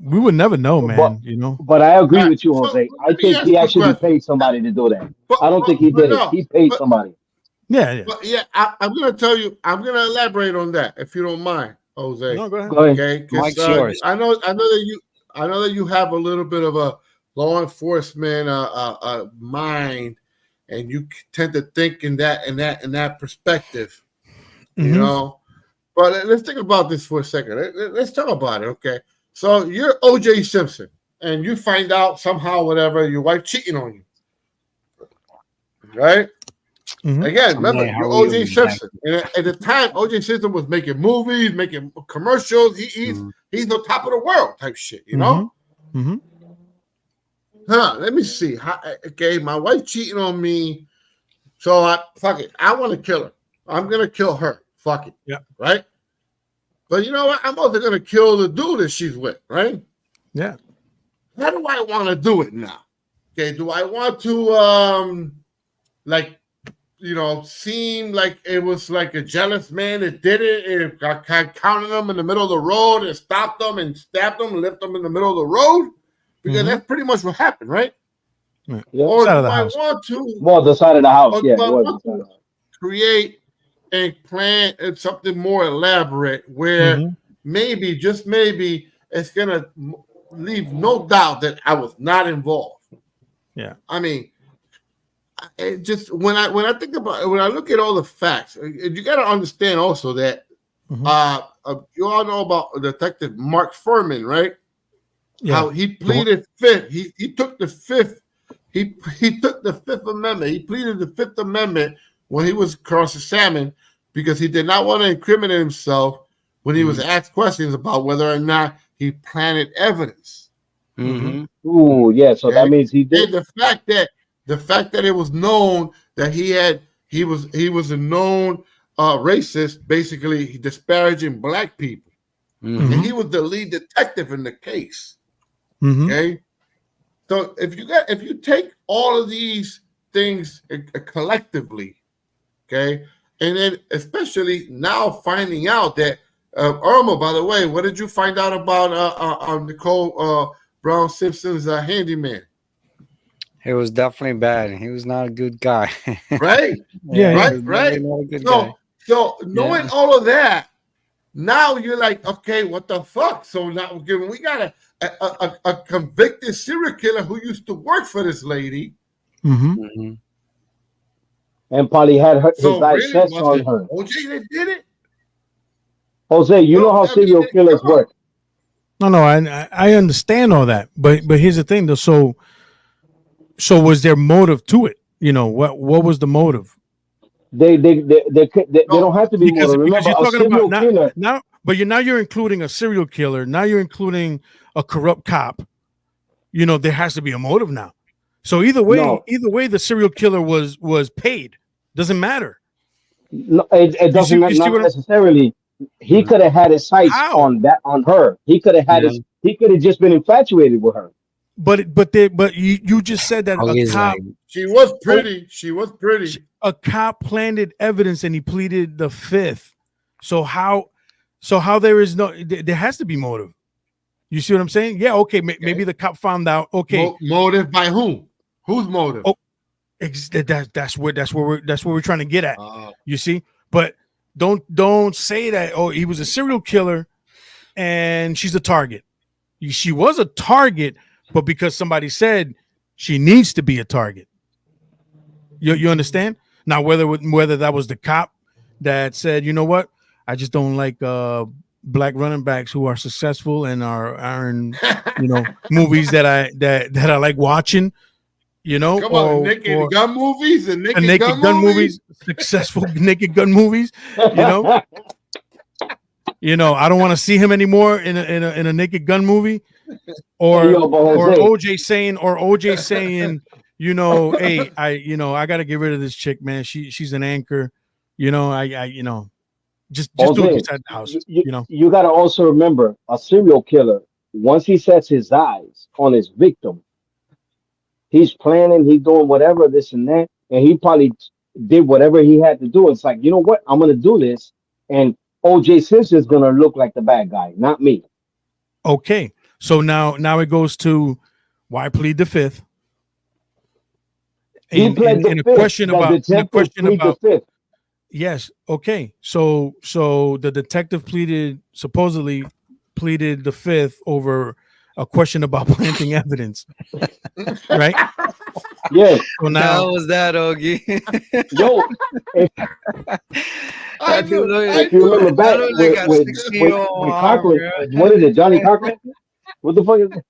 we would never know, But man. You know. but I agree All right, with you, so Jose. I let me think ask he you a actually question. paid somebody to do that. But, I don't think he did it. no, He paid but, somebody. Yeah. but yeah, I'm gonna tell you. I'm gonna elaborate on that if you don't mind, Jose. No, go ahead. Go ahead. Okay, because Mike's yours. I know that you have a little bit of a law enforcement mind, and you tend to think in that perspective, you Mhm. know. But let's think about this for a second. Let's talk about it, okay? So you're O.J. Simpson, and you find out somehow, whatever, your wife cheating on you, right? Mhm. Again, remember, Man, how you're are you? O.J. Simpson, and at the time, O.J. Simpson was making movies, making commercials. He's the top of the world type shit, you know? Mhm. Let me see. Okay, my wife cheating on me, so fuck it. I want to kill her. I'm gonna kill her. Fuck it. Yeah. Right. But you know what? I'm also gonna kill the dude that she's with. Right. Yeah. How do I want to do it now? Okay. Do I want to like seem like it was like a jealous man that did it? And I counted them in the middle of the road and stopped them and stabbed them and left them in the middle of the road? Because that's pretty much what happened, right? Yeah. Yeah. Or Side of do the I house. want to? Well, the side of the house. Or Yeah, do it I was want the side of to the house. create and plan something more elaborate where Mhm. maybe, just maybe, it's gonna leave no doubt that I was not involved? Yeah. I mean, it just when I think about it, when I look at all the facts, you got to understand also that Mhm. you all know about Detective Mark Furman, right? Yeah. How he pleaded fifth. He took the fifth. He took the Fifth Amendment. He pleaded the Fifth Amendment when he was cross-examined because he did not want to incriminate himself when he was asked questions about whether or not he planted evidence. Mm-hmm. Ooh, yeah. So that Okay, means he did. and the fact that it was known that he was a known racist, basically disparaging black people, Mm-hmm. and he was the lead detective in the case. Mhm. Okay, so if you take all of these things collectively, okay, and then especially now finding out that Irma, by the way, what did you find out about Nicole Brown Simpson's handyman? It was definitely bad. He was not a good guy. Right, Yeah. Yeah, he Yeah. was right. definitely not a good guy. So Yeah. knowing all of that, now you're like, okay, what the fuck? So now we got a convicted serial killer who used to work for this lady. Mhm. Mm-hmm. And probably had his So eyes really, set was on it her. OJ that did it? Jose, you know No, how I mean, serial killers come on. work. No. I understand all that, but here's the thing, though. So was there motive to it? You know what was the motive? They No, don't have to be Because motive. Remember, you're a talking about serial killer. now, but you're including a serial killer. Now you're including a corrupt cop. You know there has to be a motive now. So No, either way, the serial killer was paid. Doesn't matter. no, it doesn't You see not what I'm necessarily. He could have had his sights how? on her. He could have had Yeah. his. He could have just been infatuated with her. But you just said that Oh, a he's cop like, she was oh, pretty. She was pretty. a cop planted evidence and he pleaded the fifth. So how there is no there has to be motive. You see what I'm saying? Yeah, okay. Maybe Okay. the cop found out. Okay, Motive by whom? Whose motive? oh, that's where we're trying to get at. You see, but don't say that. Oh, he was a serial killer, and she's a target. She was a target, but because somebody said she needs to be a target. You understand? Now whether that was the cop that said, you know what, I just don't like black running backs who are successful and are in movies that I like watching, Come on, or naked gun movies and a naked gun naked gun movies. movies, successful naked gun movies, you know. I don't want to see him anymore in a naked gun movie, Hey, or yo, but or Jose, OJ saying, hey, I got to get rid of this chick, man. She's an anchor, I just do it Jose, beside the house, you got to also remember a serial killer. Once he sets his eyes on his victim, he's planning, he's doing whatever, this and that, and he probably did whatever he had to do. It's like, you know what, I'm gonna do this, and OJ Simpson's gonna look like the bad guy, not me. Okay, So now it goes to why plead the fifth? He pled the fifth. The detective plead the fifth. Yes. Okay. So the detective supposedly pleaded the fifth over a question about planting evidence, right? Yes. So now How was that, Ogie? Yo, if you remember back I look like a with 60-year-old Cochran, what is it, Johnny Cochran? What the fuck is it?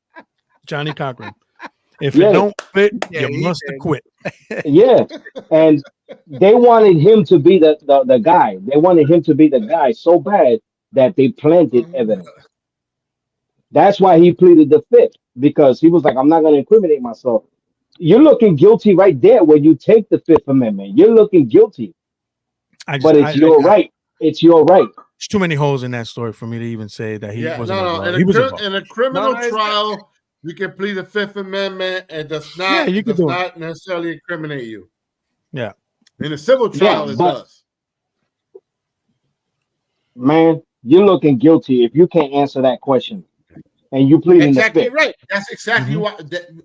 Johnny Cochran. If it Yes. don't fit, Yeah, you he must did. have quit. Yes. And they wanted him to be the guy. They wanted him to be the guy so bad that they planted evidence. That's why he pleaded the fifth, because he was like, I'm not going to incriminate myself. You're looking guilty right there when you take the Fifth Amendment. You're looking guilty, but it's your right. It's your right. There's too many holes in that story for me to even say that he wasn't involved. He was involved. In a criminal trial, you can plead the Fifth Amendment and does not necessarily incriminate you. Yeah. In a civil trial, it does. Man, you're looking guilty if you can't answer that question. And you plead exactly in the fifth. Right. That's exactly why.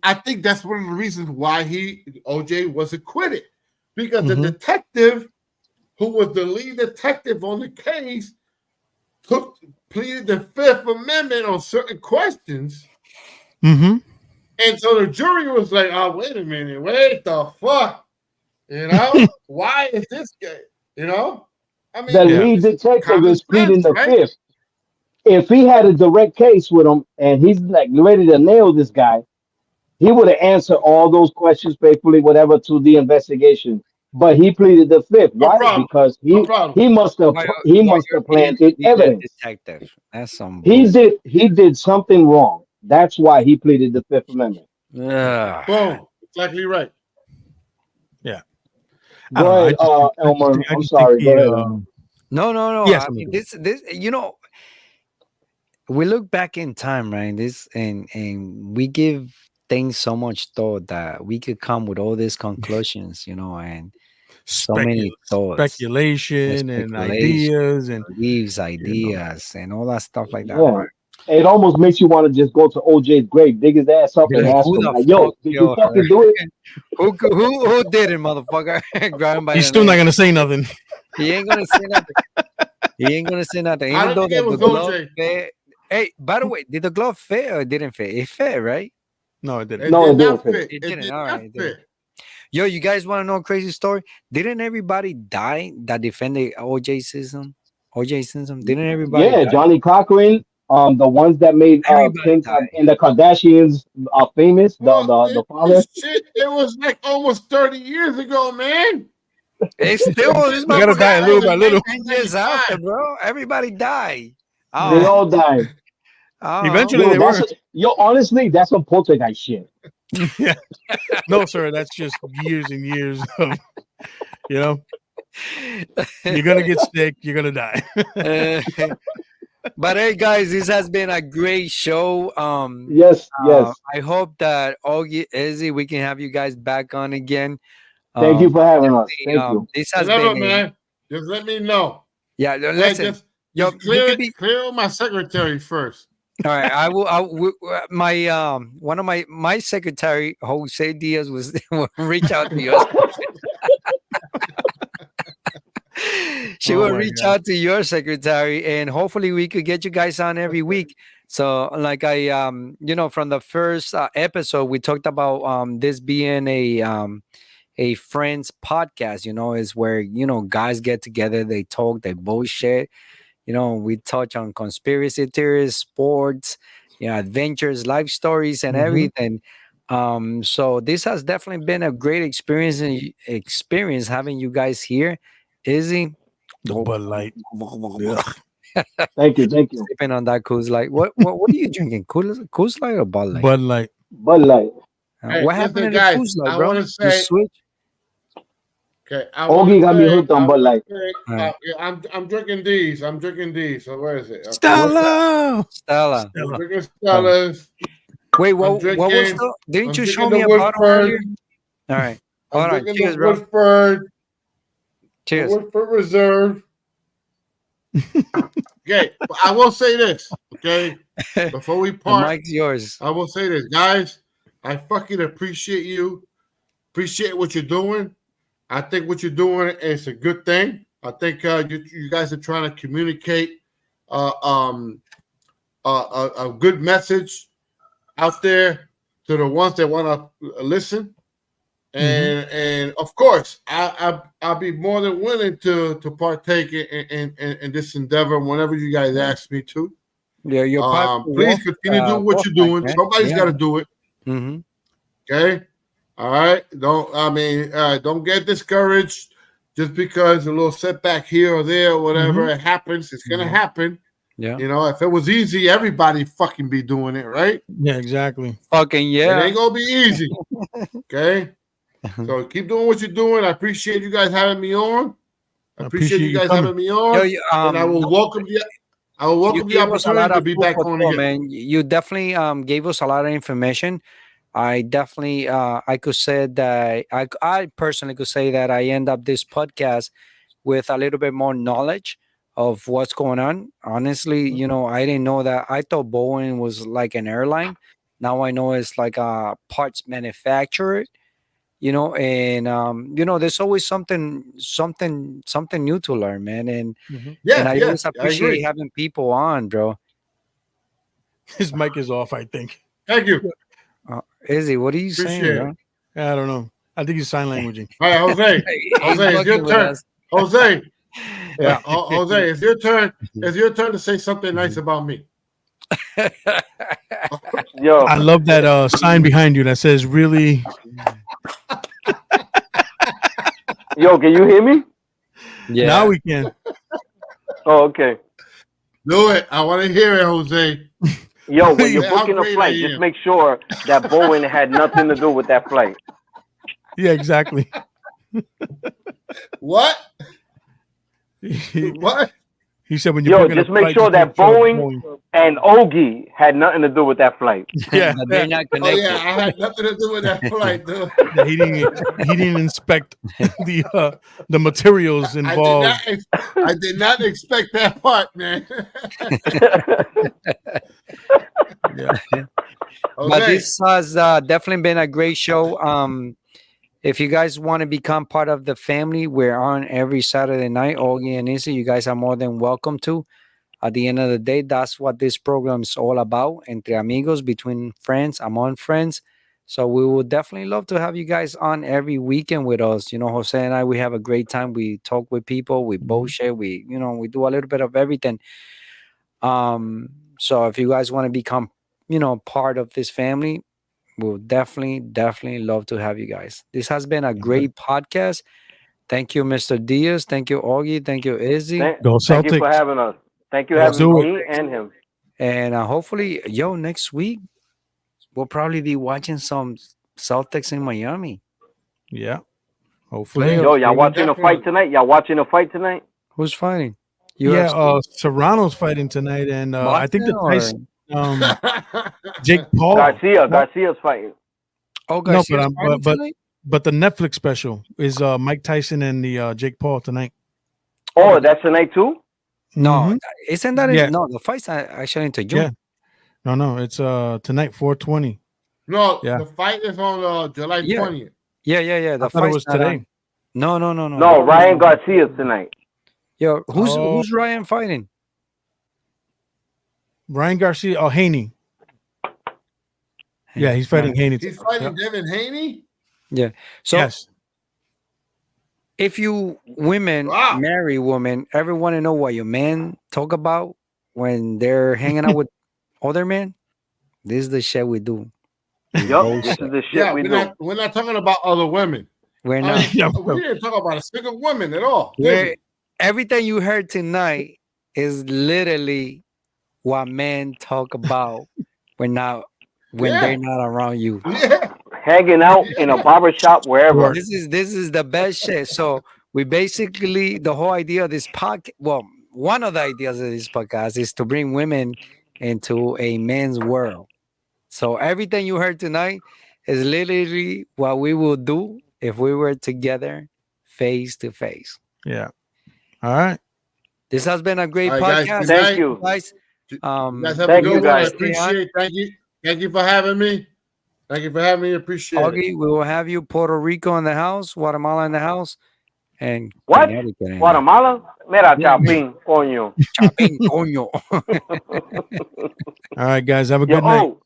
I think that's one of the reasons why OJ was acquitted, because the detective, who was the lead detective on the case, pleaded the Fifth Amendment on certain questions. And so the jury was like, "Oh, wait a minute, wait the fuck, you know? Why is this guy? You know? I mean, the lead detective is pleading the fifth. If he had a direct case with him and he's like ready to nail this guy, he would have answered all those questions faithfully, whatever, to the investigation. But he pleaded the fifth. Why? Because he must have planted evidence. Detective. That's some he did something wrong. That's why he pleaded the Fifth Amendment. Boom. Exactly right. Yeah. Go ahead, Elmer. I'm sorry. Go ahead. No. Yes, I mean, this, we look back in time, right? And we give things so much thought that we could come with all these conclusions, and so many thoughts, speculation and ideas and beliefs, ideas, and all that stuff like that. Yeah. Right? It almost makes you want to just go to OJ's grave, dig his ass up, and ask him, like, "Yo, did you fucking do it?" Who did it, motherfucker? He's still not gonna say nothing. He ain't gonna say nothing. He ain't gonna say nothing. I don't think it was OJ. Hey, by the way, did the glove fit or it didn't fit? It fit, right? No, it didn't. It didn't fit. It didn't. All right. Yo, you guys want to know a crazy story? Didn't everybody die that defended OJ Simpson? Didn't everybody? Yeah, die? Johnny Cochran. The ones that made Kim and the Kardashians famous. The father. It was like almost 30 years ago, man. It's still this gotta die little by little. 10 years after, bro. Everybody died. They all died. Eventually, they were. Honestly, that's some poltergeist shit. Yeah. No, sir. That's just years and years of, you're gonna get sick. You're gonna die. But hey, guys, this has been a great show. Yes. I hope that Augie, Izzy, we can have you guys back on again. Thank you for having us. Thank you. This has been, man. Just let me know. Yeah, listen. Just clear my secretary first. All right, I will. My one of my secretary, Jose Diaz, will reach out to you. She will reach out to your secretary, and hopefully we could get you guys on every week. So, like from the first episode, we talked about this being a friends podcast. Is where guys get together, they talk, they bullshit. We touch on conspiracy theories, sports, adventures, life stories, and everything. So this has definitely been a great experience having you guys here. Izzy, the Bud Light. Thank you. Sipping on that Coors Light. What are you drinking? Coors Light or Bud Light? Bud Light. Bud Light. What happened to the Coors Light, bro? I want to say. Switch? Okay, Augie got me hooked on Bud Light. I'm drinking these. So where is it? Stella. I'm drinking Stella's. Wait, what was the? Didn't you show me a bottle earlier? All right, hold on. Cheers, bro. Woodford. Cheers. Woodford Reserve. Okay, but I will say this. Okay, before we The part, mic's yours. I will say this, guys. I fucking appreciate you. Appreciate what you're doing. I think what you're doing is a good thing. I think you guys are trying to communicate uh, um, a good message out there to the ones that want to listen. And of course, I'll be more than willing to partake in this endeavor whenever you guys ask me to. Yeah, your Please continue to do what you're doing. man. Somebody's got to do it. Mm-hmm. Okay. All right. Don't get discouraged just because a little setback here or there or whatever it happens. It's gonna happen. Yeah. You know, if it was easy, everybody fucking be doing it, right? Yeah, exactly. Fucking It yeah. ain't gonna be easy. Okay. So keep doing what you're doing. I appreciate you guys having me on. I appreciate you guys having me on. And I will welcome you. I will welcome the opportunity to be back on again. Man. You definitely gave us a lot of information. I definitely I could say that I personally could say that I end up this podcast with a little bit more knowledge of what's going on. Honestly, you know, I didn't know that. I thought Boeing was like an airline. Now I know it's like a parts manufacturer. You know, and you know, there's always something new to learn, man. And Yeah, I always I appreciate agree. having people on, bro. His mic is off, I think. Thank you. Izzy, what are you saying, Appreciate bro? it. I don't know. I think he's sign languaging. All right, Jose. Jose, it's your turn. Jose. Yeah. Jose, it's your turn. It's your turn to say something nice about me. Yo, I love that sign behind you that says really. yo, can you hear me? Yeah. Now we can. Oh, okay. Do it. I want to hear it, Jose. Yo, when you're Say how booking a great I flight, just am. make sure that Boeing had nothing to do with that flight. Yeah, exactly. What? he, What? he said when you're Yo, booking a just make flight, sure that it's Boeing and Ogie had nothing to do with that flight. Yeah, But they're not Oh connected. yeah, I had nothing to do with that flight, dude. yeah, he didn't inspect the materials involved. I did not expect that part, man. Yeah. But Jose, this has definitely been a great show. If you guys want to become part of the family, we're on every Saturday night. Augie and Izzy, you guys are more than welcome to. At the end of the day, that's what this program is all about. Entre amigos, between friends, among friends. So we would definitely love to have you guys on every weekend with us. You know, Jose and I, we have a great time. We talk with people, we bullshit, we do a little bit of everything. So if you guys want to become, part of this family, we'll definitely love to have you guys. This has been a great podcast. Thank you, Mr. Diaz. Thank you, Augie. Thank you, Izzy. Go Thank you for Celtics. having us. Thank you Let's having do it. me and him. And hopefully, next week, we'll probably be watching some Celtics in Miami. Yeah. Hopefully. Yo, y'all watching a Definitely. fight tonight? Y'all watching a fight tonight? Who's fighting? Yeah, Serrano's fighting tonight, and I think the Boxing Tyson, Jake Paul. Garcia's fighting. Oh, No, Garcia's fighting but tonight? but the Netflix special is Mike Tyson and the Jake Paul tonight. Oh, that's tonight too? No, Mhm. isn't that Yeah. no? The fight's actually into June. Yeah. No, it's tonight 4:20. no, Yeah. the fight is on July Yeah. 20th. Yeah. I The thought it fight's was not on- today. No. No, Ryan Garcia's tonight. Yo, who's Oh. who's Ryan fighting? Ryan Garcia. Oh, Haney. Yeah, he's fighting Haney. He's fighting Devin Haney. So Yes. if you women Wow. marry women, ever want to know what your men talk about when they're hanging out with other men? This is the shit we do. Yup, this is the shit Yeah, we we're do. we're not talking about other women. We're I not. mean, Yeah, we didn't talk about a single woman at all. did We're, we? everything you heard tonight is literally what men talk about when Yeah. they're not around you. Yeah. Hanging out in a barber shop, wherever. This is the best shit. So we basically, the whole idea of this podcast, well, one of the ideas of this podcast is to bring women into a man's world. So everything you heard tonight is literally what we would do if we were together face to face. Yeah. All right. This has been a great Guys, podcast. Thank you. guys. You guys have Thank a you, good one. I guys. appreciate. Thank you for having me. Thank you for having me. Appreciate it. Augie, we will have you Puerto Rico in the house, Guatemala in the house, and What? Connecticut in Guatemala? Mira, Yeah. Chapín, coño. Chapín, coño. All right, guys. Have a Yo, good night. oh,